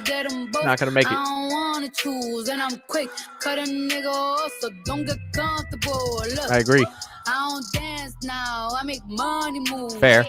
not gonna make it. I don't wanna choose, and I'm quick. Cut a nigga off, so don't get comfortable. Look, I agree. I don't dance now, I make money move. Fair.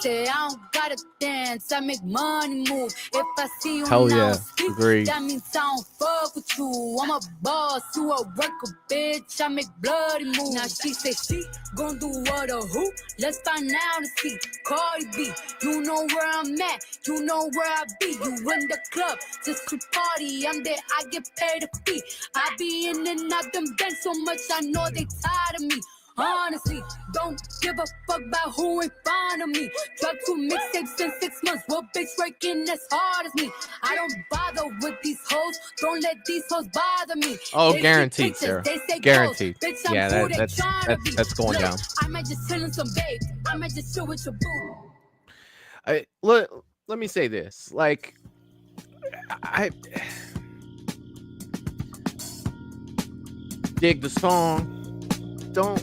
Say I don't gotta dance, I make money move. If I see you Hell now yeah, speak, agree. that means I don't fuck with you. I'm a boss, you a worker, bitch. I make bloody moves. Now she say she gon' do what or who? Let's find out and see. Cardi B, you know where I'm at, you know where I be. You in the club just to party. I'm there, I get paid a fee. I be in and out them banks so much, I know they tired of me. Honestly, don't give a fuck about who in front of me. Drop 2 mixtapes in 6 months. What bitch working as hard as me? I don't bother with these hoes. Don't let these hoes bother me. Oh, They see guaranteed, pictures, Sarah. they say Guaranteed. goals. Bitch, I'm Yeah, who they tryna be. that's going Look, down. I might just chill in some babe. I might just chill with your boo. Let me say this. Like, I dig the song. Don't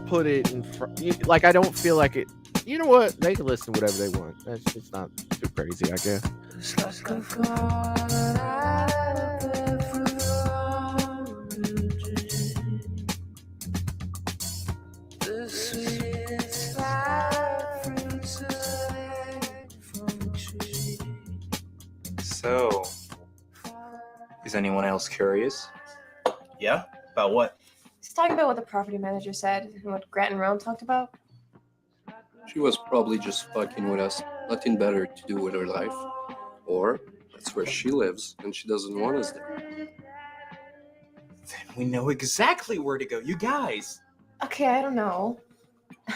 put it in front. Like, I don't feel like it. You know what? They can listen to whatever they want. It's not too crazy, I guess. So, is anyone else curious? Yeah? About what? He's talking about what the property manager said and what Grant and Rome talked about. She was probably just fucking with us. Nothing better to do with her life. Or that's where she lives and she doesn't want us there. Then we know exactly where to go, you guys. Okay, I don't know.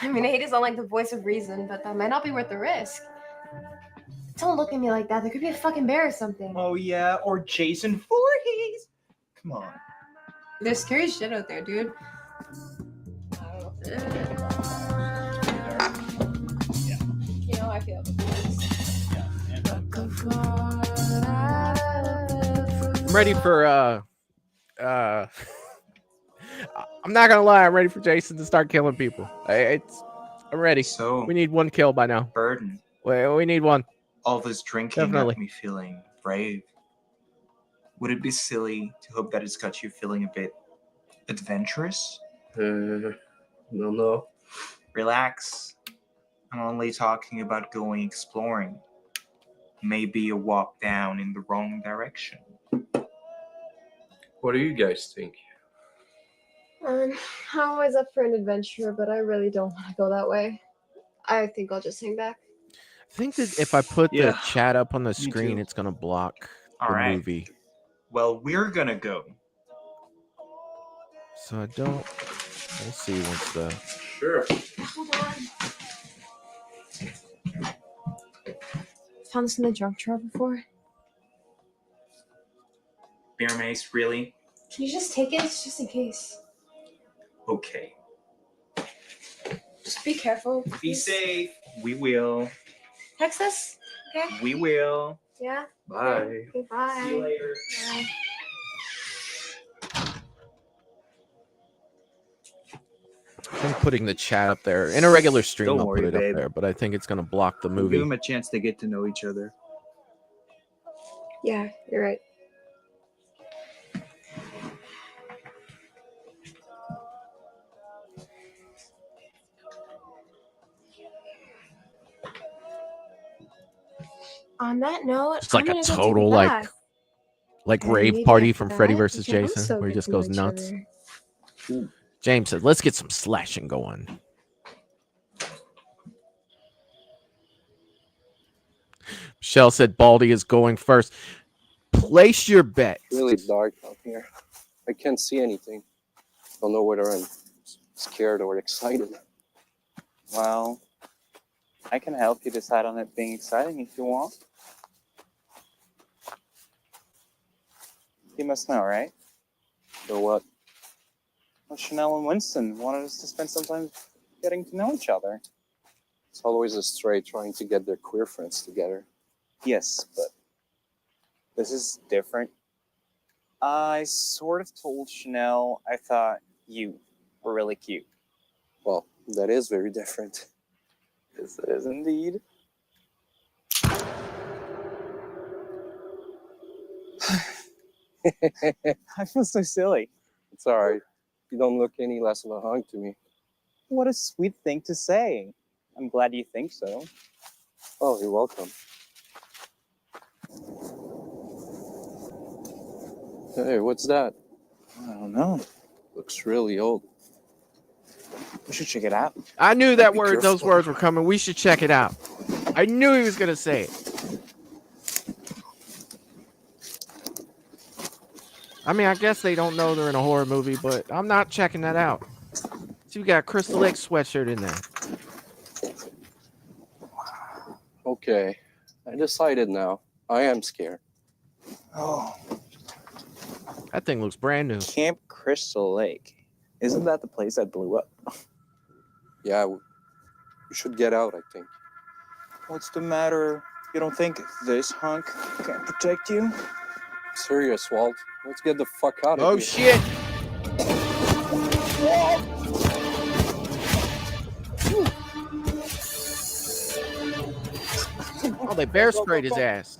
I mean, I hate to sound like the voice of reason, but that might not be worth the risk. Don't look at me like that. There could be a fucking bear or something. Oh yeah, or Jason Voorhees. Come on. There's scary shit out there, dude. You know, I feel I'm ready for I'm not gonna lie, I'm ready for Jason to start killing people. I'm ready. So we need 1 kill by now. Burden. We need 1. All this drinking Definitely. got me feeling brave. Would it be silly to hope that it's got you feeling a bit adventurous? No. Relax. I'm only talking about going exploring. Maybe a walk down in the wrong direction. What do you guys think? I'm always up for an adventure, but I really don't want to go that way. I think I'll just hang back. I think that if I put Yeah, the chat up on the me screen, too. it's gonna block All the right. movie. Well, we're gonna go. So I don't. We'll see once the. Sure. Hold on. Found this in the junk drawer before. Bear mace, really? Can you just take it? It's just in case. Okay. Just be careful. Be please. safe. We will. Text us, okay? We will. Yeah. Bye. Okay, bye. See you later. Bye. I'm putting the chat up there. In a regular stream, Don't I'll worry, put it babe. up there, but I think it's gonna block the Give movie. them a chance to get to know each other. Yeah, you're right. On that note, It's like I'm a gonna go take total bath. like And rave maybe party after from that, Freddy we versus can Jason, also where he get just to know goes each nuts. other. James said, "Let's get some slashing going." Michelle said Baldy is going first. Place your bet. It's really dark out here. I can't see anything. Don't know whether I'm scared or excited. Well, I can help you decide on it being exciting if you want. You must know, right? So what? Well, Chanel and Winston wanted us to spend some time getting to know each other. It's always a stray trying to get their queer friends together. Yes, but this is different. I sort of told Chanel I thought you were really cute. Well, that is very different. Yes, it is indeed. I feel so silly. It's all right. You don't look any less of a hunk to me. What a sweet thing to say. I'm glad you think so. Oh, you're welcome. Hey, what's that? I don't know. Looks really old. We should check it out. I knew that those words were coming. We should check it out. I knew he was going to say it. I mean, I guess they don't know they're in a horror movie, but I'm not checking that out. See, we got a Crystal Lake sweatshirt in there. Okay, I decided now. I am scared. Oh. That thing looks brand new. Camp Crystal Lake. Isn't that the place that blew up? Yeah, we should get out, I think. What's the matter? You don't think this hunk can protect you? Serious, Walt. Let's get the fuck out of here. Oh, shit. Oh, they bear sprayed his ass.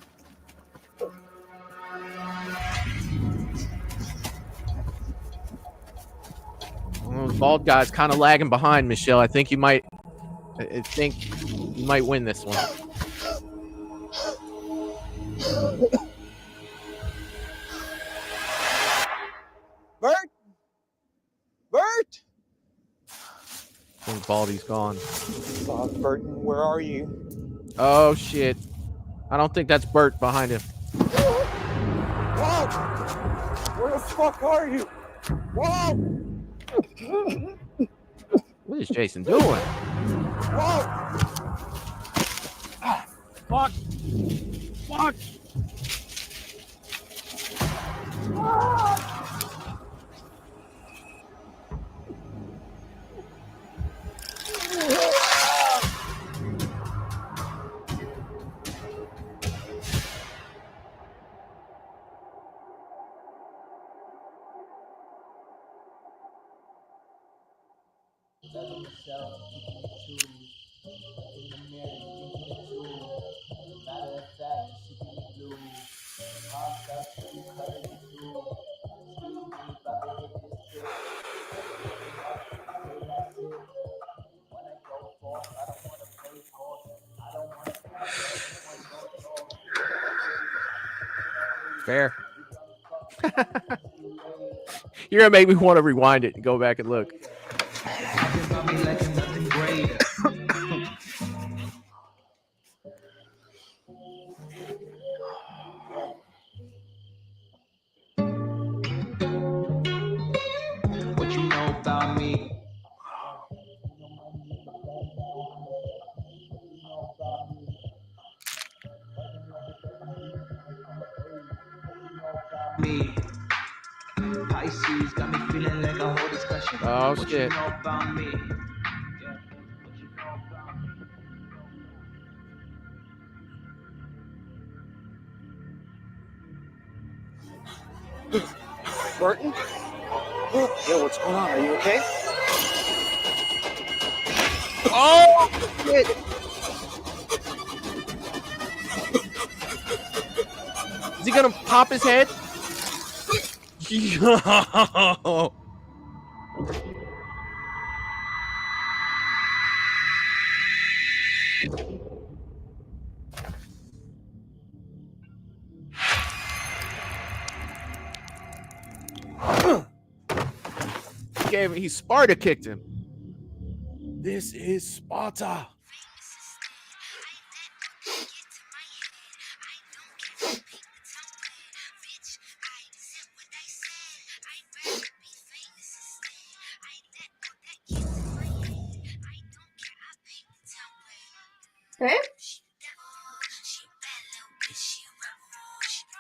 Oh, the bald guy's kind of lagging behind, Michelle. I think you might win this one. Bert! Bert! I think Baldy's gone. Burton, where are you? Oh, shit. I don't think that's Bert behind him. Walt! Where the fuck are you? Walt! What is Jason doing? Walt! Fuck! Fuck! Fair. You're going to make me want to rewind it and go back and look. What you know about me? Me. Pisces got me feeling like a whole discussion. Oh, What shit. you know about me? Burton? Yo, what's going on? Are you okay? Oh, shit. Is he going to pop his head? Yo. He Sparta kicked him. This is Sparta.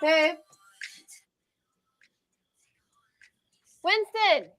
Babe. Winston.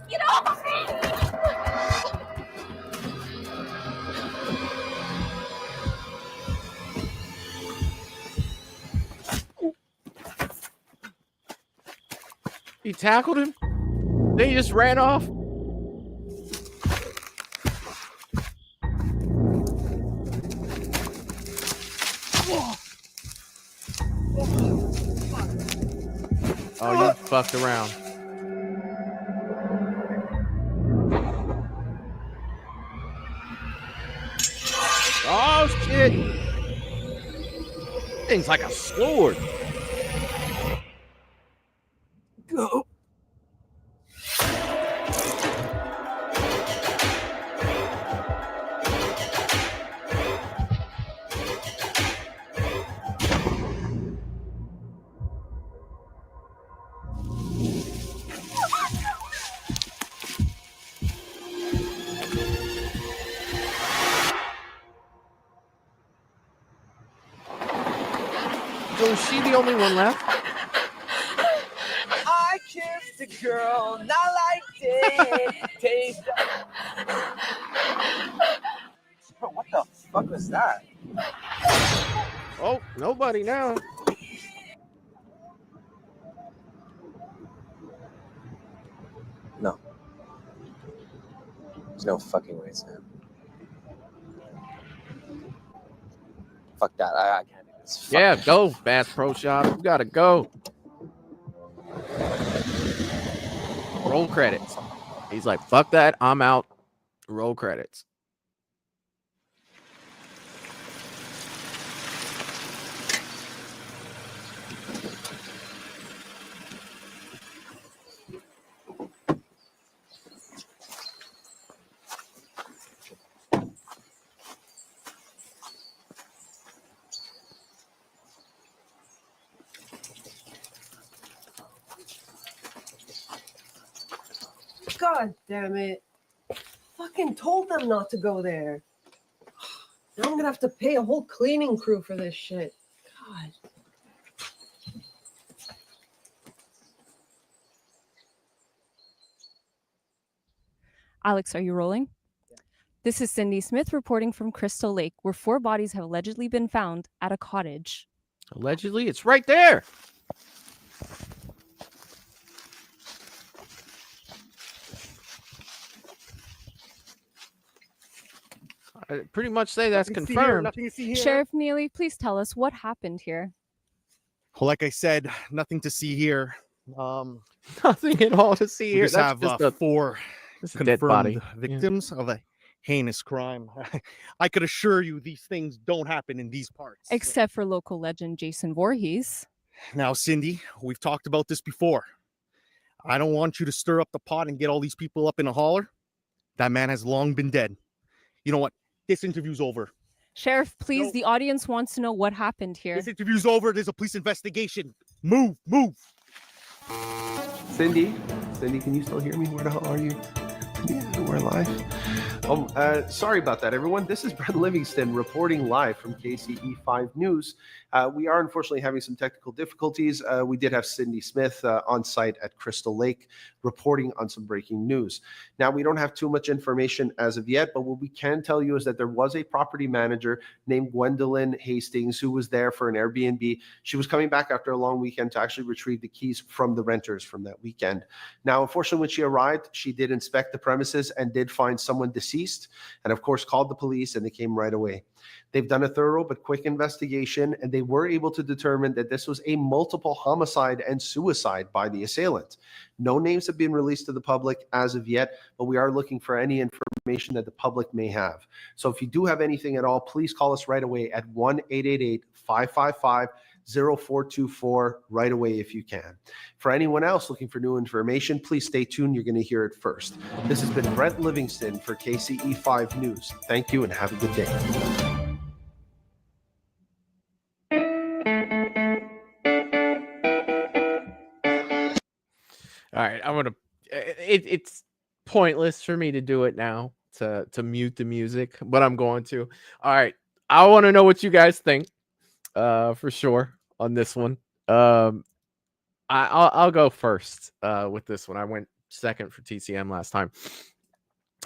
Get off of me! He tackled him? Then he just ran off? Oh, you fucked around. Oh, shit. Thing's like a sword. Go. So is she the only one left? I kissed a girl, not like it. Taste. Bro, what the fuck was that? Oh, nobody now. No. There's no fucking way, Sam. Fuck that. I can't do this. Fuck Yeah, that. go, Bass Pro Shop. You gotta go. Roll credits. He's like, fuck that. I'm out. Roll credits. God damn it. Fucking told them not to go there. Now I'm gonna have to pay a whole cleaning crew for this shit. God. Alex, are you rolling? Yeah. This is Cindy Smith reporting from Crystal Lake, where 4 bodies have allegedly been found at a cottage. Allegedly? It's right there. I pretty much say that's confirmed. Nothing to see here. Sheriff Neely, please tell us what happened here. Well, like I said, nothing to see here. Nothing at all to see We here. just That's have just 4 a dead body. confirmed victims of a heinous crime. I could assure you these things don't happen in these parts. Except for local legend Jason Voorhees. Now, Cindy, we've talked about this before. I don't want you to stir up the pot and get all these people up in a holler. That man has long been dead. You know what? This interview's over. Sheriff, please, the audience wants to know what happened here. This interview's over. There's a police investigation. Move. Cindy, can you still hear me? Where the hell are you? Yeah, we're live. Sorry about that, everyone. This is Brent Livingston reporting live from KCE5 News. We are unfortunately having some technical difficulties. We did have Cindy Smith on site at Crystal Lake reporting on some breaking news. Now, we don't have too much information as of yet, but what we can tell you is that there was a property manager named Gwendolyn Hastings who was there for an Airbnb. She was coming back after a long weekend to actually retrieve the keys from the renters from that weekend. Now, unfortunately, when she arrived, she did inspect the premises and did find someone deceased, and of course called the police, and they came right away. They've done a thorough but quick investigation, and they were able to determine that this was a multiple homicide and suicide by the assailant. No names have been released to the public as of yet, but we are looking for any information that the public may have. So if you do have anything at all, please call us right away at 1-888-555-0424 right away if you can. For anyone else looking for new information, please stay tuned. You're going to hear it first. This has been Brent Livingston for KCE5 News. Thank you and have a good day. All right, I'm gonna. It's pointless for me to do it now to mute the music, but I'm going to. All right, I want to know what you guys think, for sure on this one. I'll go first with this one. I went second for TCM last time.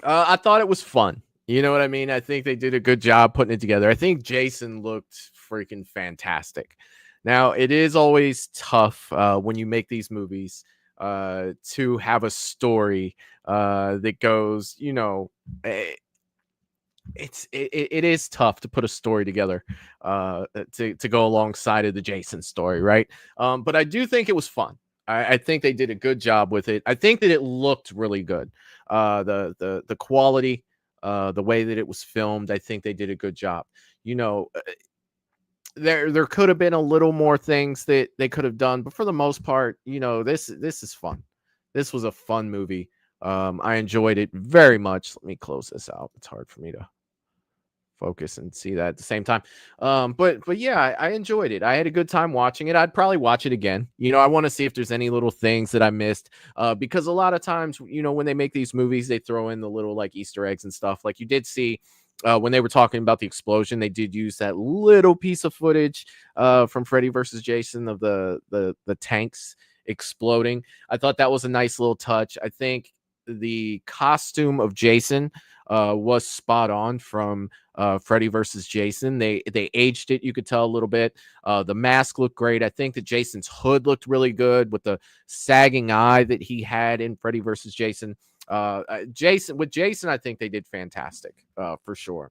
I thought it was fun. You know what I mean? I think they did a good job putting it together. I think Jason looked freaking fantastic. Now, it is always tough when you make these movies to have a story that goes, you know, it is tough to put a story together to go alongside of the Jason story, right? But I do think it was fun. I think they did a good job with it. I think that it looked really good. The quality, the way that it was filmed, I think they did a good job. You know, there could have been a little more things that they could have done, but for the most part, you know, this is fun. This was a fun movie. I enjoyed it very much. Let me close this out. It's hard for me to focus and see that at the same time. But yeah, I enjoyed it. I had a good time watching it. I'd probably watch it again. You know, I want to see if there's any little things that I missed, because a lot of times, you know, when they make these movies, they throw in the little like Easter eggs and stuff. Like you did see when they were talking about the explosion, they did use that little piece of footage from Freddy versus Jason of the tanks exploding. I thought that was a nice little touch. I think the costume of Jason was spot on from Freddy versus Jason. They aged it, you could tell a little bit. The mask looked great. I think that Jason's hood looked really good with the sagging eye that he had in Freddy versus Jason. Jason, I think they did fantastic for sure.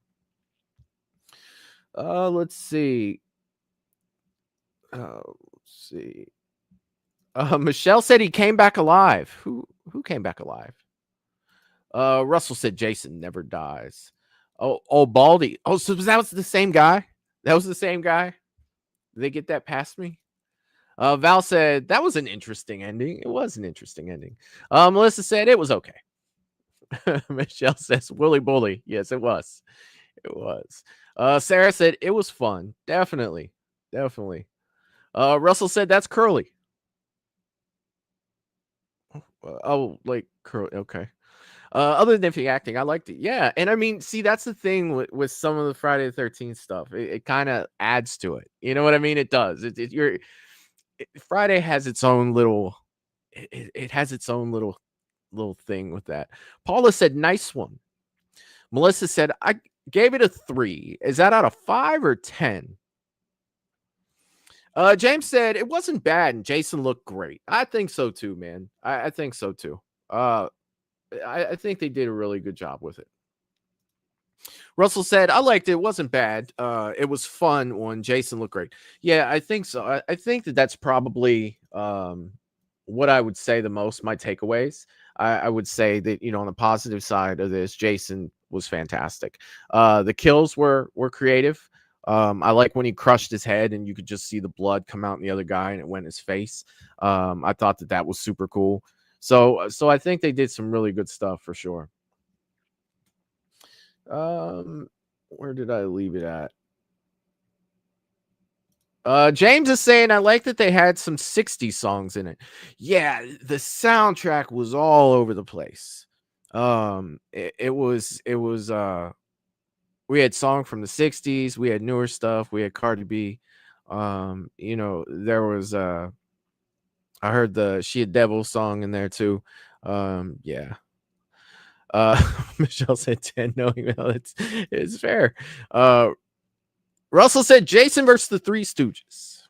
Let's see. Michelle said he came back alive. Who came back alive? Russell said Jason never dies. Oh, Baldy. Oh, so that was the same guy? That was the same guy? Did they get that past me? Val said that was an interesting ending. It was an interesting ending. Melissa said it was okay. Michelle says Willy Bully. Yes, it was. It was. Sarah said it was fun. Definitely. Russell said that's Curly. Oh, like Curly. Okay. Other than the acting, I liked it. Yeah, and I mean, see, that's the thing with some of the Friday the 13th stuff. It kind of adds to it. You know what I mean? It does. Friday has its own little. It has its own little thing with that. Paula said, "Nice one." Melissa said, "I gave it a 3. Is that out of 5 or 10?" James said it wasn't bad, and Jason looked great. I think so too, man. I think so too. I think they did a really good job with it. Russell said, I liked it. It wasn't bad. It was fun when Jason looked great. Yeah, I think so. I think that's probably what I would say the most, my takeaways. I would say that, you know, on the positive side of this, Jason was fantastic. The kills were creative. I like when he crushed his head and you could just see the blood come out in the other guy and it went in his face. I thought that was super cool. So I think they did some really good stuff for sure. Where did I leave it at? James is saying, I like that they had some 60s songs in it. Yeah, the soundtrack was all over the place. It was we had song from the 60s, we had newer stuff, we had Cardi B. You know, there was I heard the She a Devil song in there too. Yeah. Michelle said 10. No, it's fair. Russell said Jason versus the Three Stooges.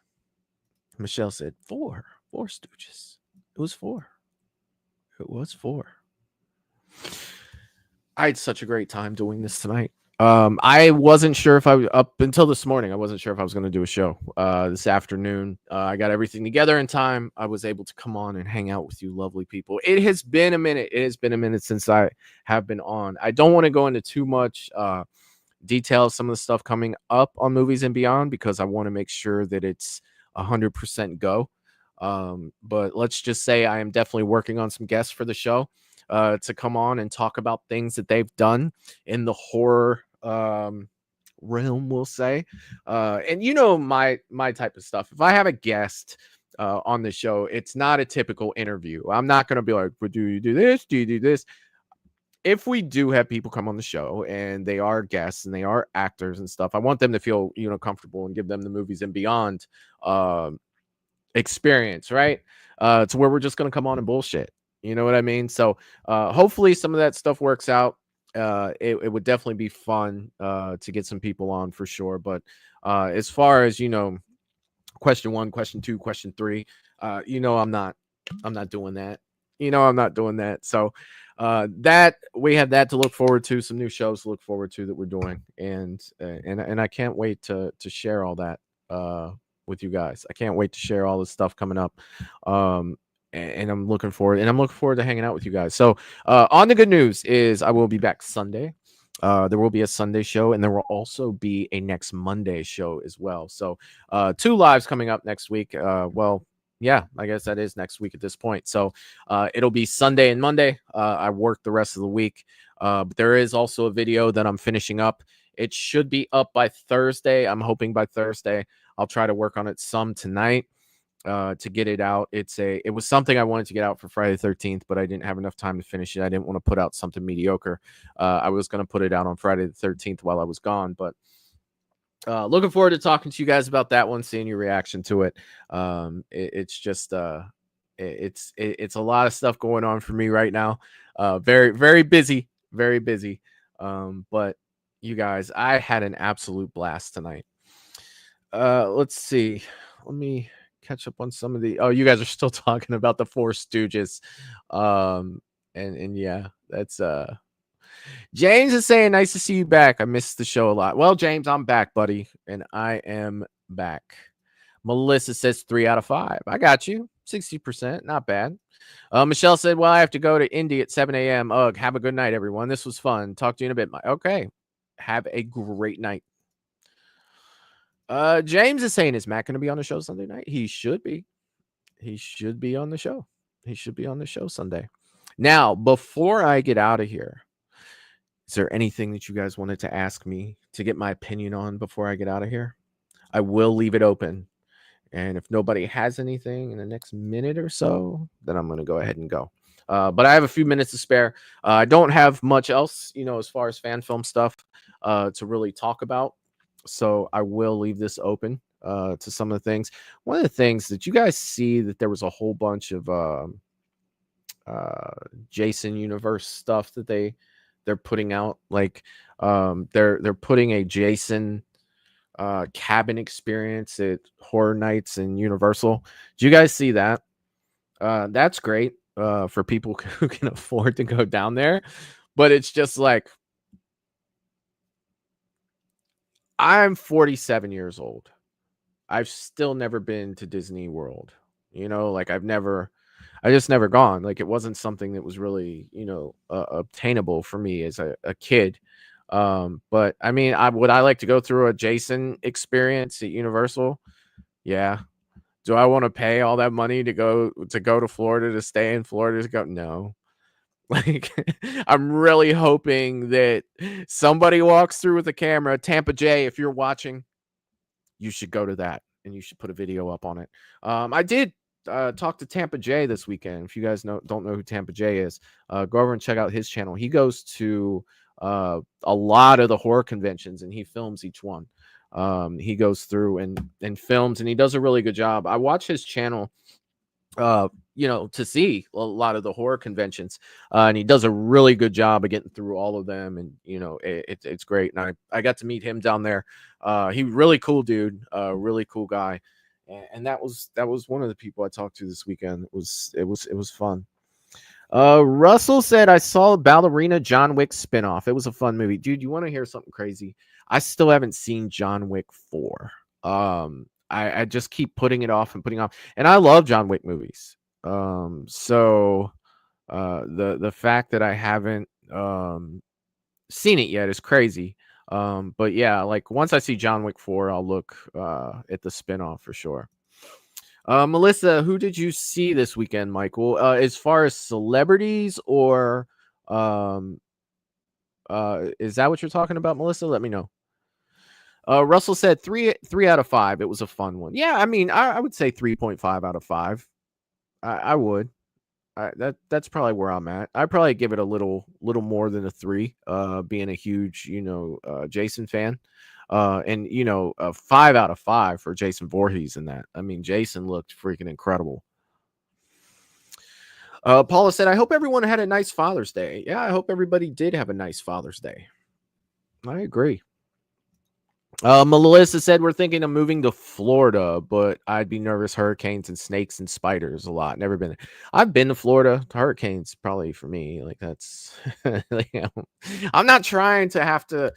Michelle said 4 Stooges. It was 4. I had such a great time doing this tonight. I wasn't sure if up until this morning, I wasn't sure if I was going to do a show this afternoon. I got everything together in time. I was able to come on and hang out with you lovely people. It has been a minute. It has been a minute since I have been on. I don't want to go into too much detail of some of the stuff coming up on Movies and Beyond because I want to make sure that it's 100% go. But let's just say I am definitely working on some guests for the show to come on and talk about things that they've done in the horror realm, we'll say. And you know my type of stuff. If I have a guest on the show, it's not a typical interview. I'm not going to be like, well, do you do this? Do you do this? If we do have people come on the show and they are guests and they are actors and stuff, I want them to feel, comfortable and give them the Movies and Beyond experience, right? To where we're just going to come on and bullshit. You know what I mean? So hopefully some of that stuff works out. It would definitely be fun to get some people on for sure. But as far as, question 1, question 2, question 3, I'm not doing that. I'm not doing that. So that we have that to look forward to, some new shows to look forward to that we're doing. And I can't wait to share all that with you guys. I can't wait to share all this stuff coming up. And I'm looking forward to hanging out with you guys. So on the good news is I will be back Sunday. There will be a Sunday show, and there will also be a next Monday show as well. So 2 lives coming up next week. Yeah, I guess that is next week at this point. So it'll be Sunday and Monday. I work the rest of the week. But there is also a video that I'm finishing up. It should be up by Thursday. I'm hoping by Thursday. I'll try to work on it some tonight to get it out. It was something I wanted to get out for Friday the 13th, but I didn't have enough time to finish it. I didn't want to put out something mediocre. I was going to put it out on Friday the 13th while I was gone, but looking forward to talking to you guys about that one, seeing your reaction to it. It's just it's a lot of stuff going on for me right now. Very, very busy, very busy. But you guys, I had an absolute blast tonight. Let's see. Let me catch up on some of the. Oh, you guys are still talking about the Four Stooges. And yeah, that's James is saying, nice to see you back. I missed the show a lot. Well, James, I'm back, buddy, and I am back. Melissa says 3 out of 5. I got you. 60%. Not bad. Michelle said, well, I have to go to Indy at 7 a.m. Ugh, have a good night, everyone. This was fun. Talk to you in a bit. Okay. Have a great night. James is saying, is Matt going to be on the show Sunday night? He should be. He should be on the show. He should be on the show Sunday. Now, before I get out of here, is there anything that you guys wanted to ask me to get my opinion on before I get out of here? I will leave it open. And if nobody has anything in the next minute or so, then I'm going to go ahead and go. But I have a few minutes to spare. I don't have much else, as far as fan film stuff to really talk about. So I will leave this open to some of the things. One of the things that you guys see that there was a whole bunch of Jason Universe stuff that they're putting out, like they're putting a Jason cabin experience at Horror Nights and Universal. Do you guys see that? That's great for people who can afford to go down there, but it's just like, I'm 47 years old. I've still never been to Disney World. Like I just never gone. Like it wasn't something that was really, obtainable for me as a kid. But I mean, would I like to go through a Jason experience at Universal? Yeah. Do I want to pay all that money to go to Florida, to stay in Florida, to go? No. Like, I'm really hoping that somebody walks through with a camera. Tampa J, if you're watching, you should go to that and you should put a video up on it. I did talk to Tampa J this weekend. If you guys don't know who Tampa J is, go over and check out his channel. He goes to a lot of the horror conventions and he films each one. He goes through and films, and he does a really good job. I watch his channel to see a lot of the horror conventions, and he does a really good job of getting through all of them, and it's great. And I got to meet him down there. He really cool dude, really cool guy, and that was one of the people I talked to this weekend. It was fun. Russell said, I saw Ballerina John Wick spinoff. It was a fun movie. Dude, you want to hear something crazy? I still haven't seen John Wick 4. I just keep putting it off and putting off. And I love John Wick movies. So the fact that I haven't seen it yet is crazy. But yeah, like once I see John Wick 4, I'll look at the spinoff for sure. Melissa, who did you see this weekend, Michael? As far as celebrities or is that what you're talking about, Melissa? Let me know. Russell said 3 out of 5. It was a fun one. Yeah, I mean, I would say 3.5 out of 5. I would. That's probably where I'm at. I'd probably give it a little more than a 3, being a huge, Jason fan. And 5 out of 5 for Jason Voorhees in that. I mean, Jason looked freaking incredible. Paula said, I hope everyone had a nice Father's Day. Yeah, I hope everybody did have a nice Father's Day. I agree. Melissa said, we're thinking of moving to Florida, but I'd be nervous. Hurricanes and snakes and spiders a lot. Never been. I've been to Florida. Hurricanes probably for me. Like that's, I'm not trying to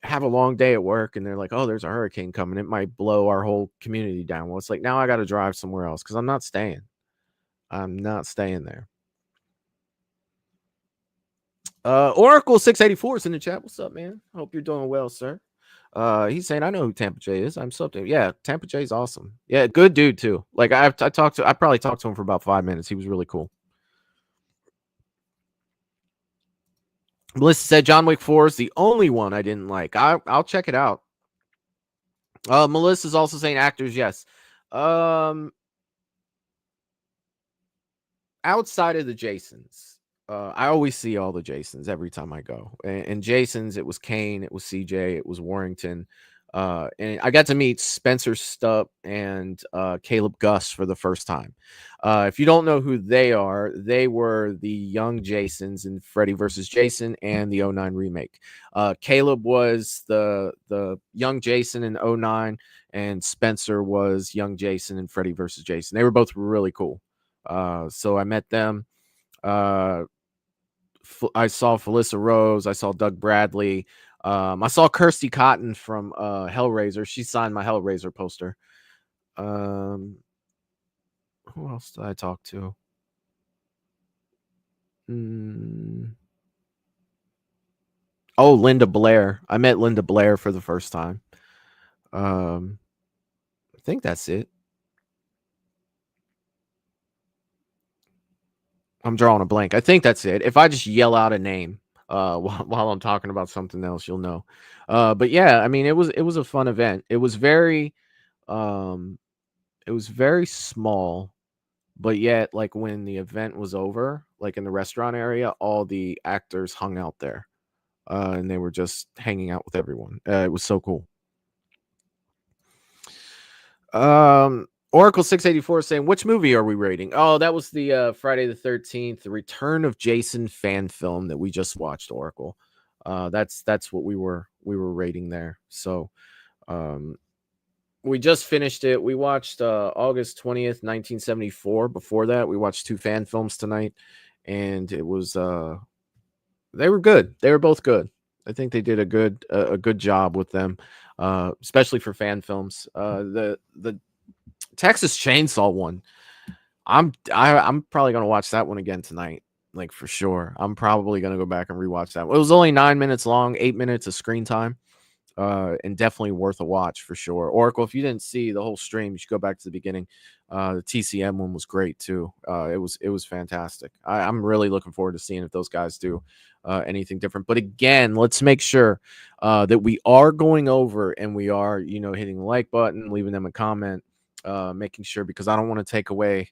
have a long day at work and they're like, oh, there's a hurricane coming. It might blow our whole community down. Well, it's like, now I got to drive somewhere else because I'm not staying. I'm not staying there. Oracle 684 is in the chat. What's up, man? Hope you're doing well, sir. He's saying, I know who Tampa J is. I'm something. Yeah, Tampa J is awesome. Yeah, good dude too. Like I probably talked to him for about 5 minutes. He was really cool. Melissa said John Wick 4 is the only one I didn't like. I'll check it out. Melissa's also saying actors, yes. Outside of the Jasons, I always see all the Jasons every time I go. And Jasons, it was Kane, it was CJ, it was Warrington. And I got to meet Spencer Stupp and Caleb Gus for the first time. If you don't know who they are, they were the young Jasons in Freddy vs. Jason and the 09 remake. Caleb was the young Jason in 09, and Spencer was young Jason in Freddy vs. Jason. They were both really cool. So I met them. I saw Felissa Rose. I saw Doug Bradley. I saw Kirsty Cotton from Hellraiser. She signed my Hellraiser poster. Who else did I talk to? Oh, Linda Blair. I met Linda Blair for the first time. I think that's it. I'm drawing a blank. I think that's it. If I just yell out a name while I'm talking about something else, you'll know. But yeah, I mean, it was a fun event. It was very small, but yet, like when the event was over, like in the restaurant area, all the actors hung out there, and they were just hanging out with everyone. It was so cool. Oracle 684 saying, which movie are we rating? Oh, that was the Friday the 13th, the Return of Jason fan film that we just watched, Oracle. That's what we were rating there. So we just finished it. We watched August 20th, 1974. Before that, we watched 2 fan films tonight, and it was they were good. They were both good. I think they did a good job with them, especially for fan films. The Texas Chainsaw one, I'm probably gonna watch that one again tonight, like for sure. I'm probably gonna go back and rewatch that one. It was only 9 minutes long, 8 minutes of screen time, and definitely worth a watch for sure. Oracle, if you didn't see the whole stream, you should go back to the beginning. The TCM one was great too. It was fantastic. I'm really looking forward to seeing if those guys do anything different. But again, let's make sure that we are going over and we are, hitting the like button, leaving them a comment. Making sure, because I don't want to take away,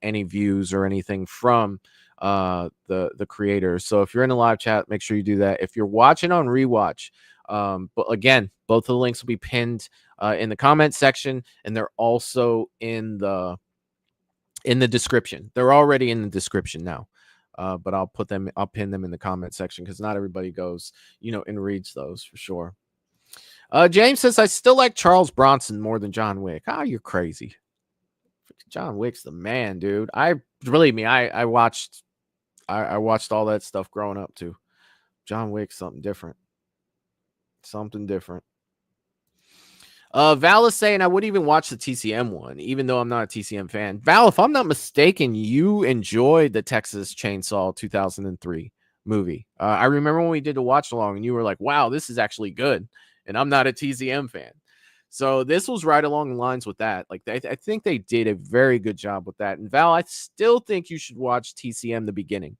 any views or anything from the creators. So if you're in the live chat, make sure you do that. If you're watching on rewatch, but again, both of the links will be pinned in the comment section, and they're also in the description. They're already in the description now. But I'll pin them in the comment section because not everybody goes, and reads those for sure. James says, I still like Charles Bronson more than John Wick. Oh, you're crazy. John Wick's the man, dude. Believe me, I watched I watched all that stuff growing up too. John Wick, something different. Something different. Val is saying I wouldn't even watch the TCM one, even though I'm not a TCM fan. Val, if I'm not mistaken, you enjoyed the Texas Chainsaw 2003 movie. I remember when we did the watch along and you were like, wow, this is actually good. And I'm not a TCM fan. So this was right along the lines with that. Like, I think they did a very good job with that. And Val, I still think you should watch TCM the beginning.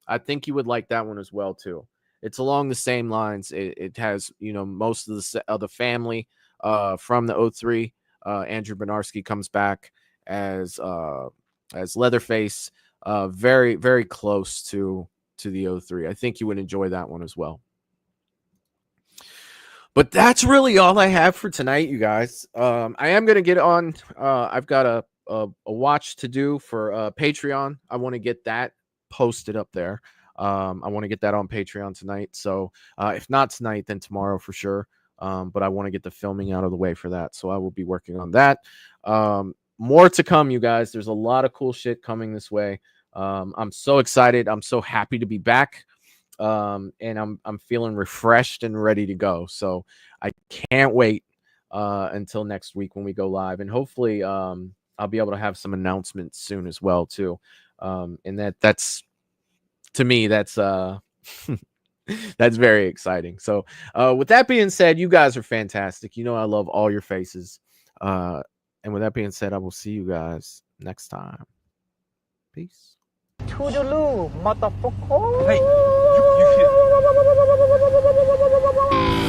I think you would like that one as well, too. It's along the same lines. It has, you know, most of the family from the 03. Andrew Benarski comes back as Leatherface. Very, very close to the 03. I think you would enjoy that one as well. But that's really all I have for tonight, you guys. I am going to get on. I've got a watch to do for Patreon. I want to get that posted up there. I want to get that on Patreon tonight. So if not tonight, then tomorrow for sure. But I want to get the filming out of the way for that. So I will be working on that. More to come, you guys. There's a lot of cool shit coming this way. I'm so excited. I'm so happy to be back. And I'm feeling refreshed and ready to go. So I can't wait until next week when we go live. And hopefully I'll be able to have some announcements soon as well, too. And that's to me, that's that's very exciting. So with that being said, you guys are fantastic. You know, I love all your faces. And with that being said, I will see you guys next time. Peace. Toodaloo, motherfucker. Hey, you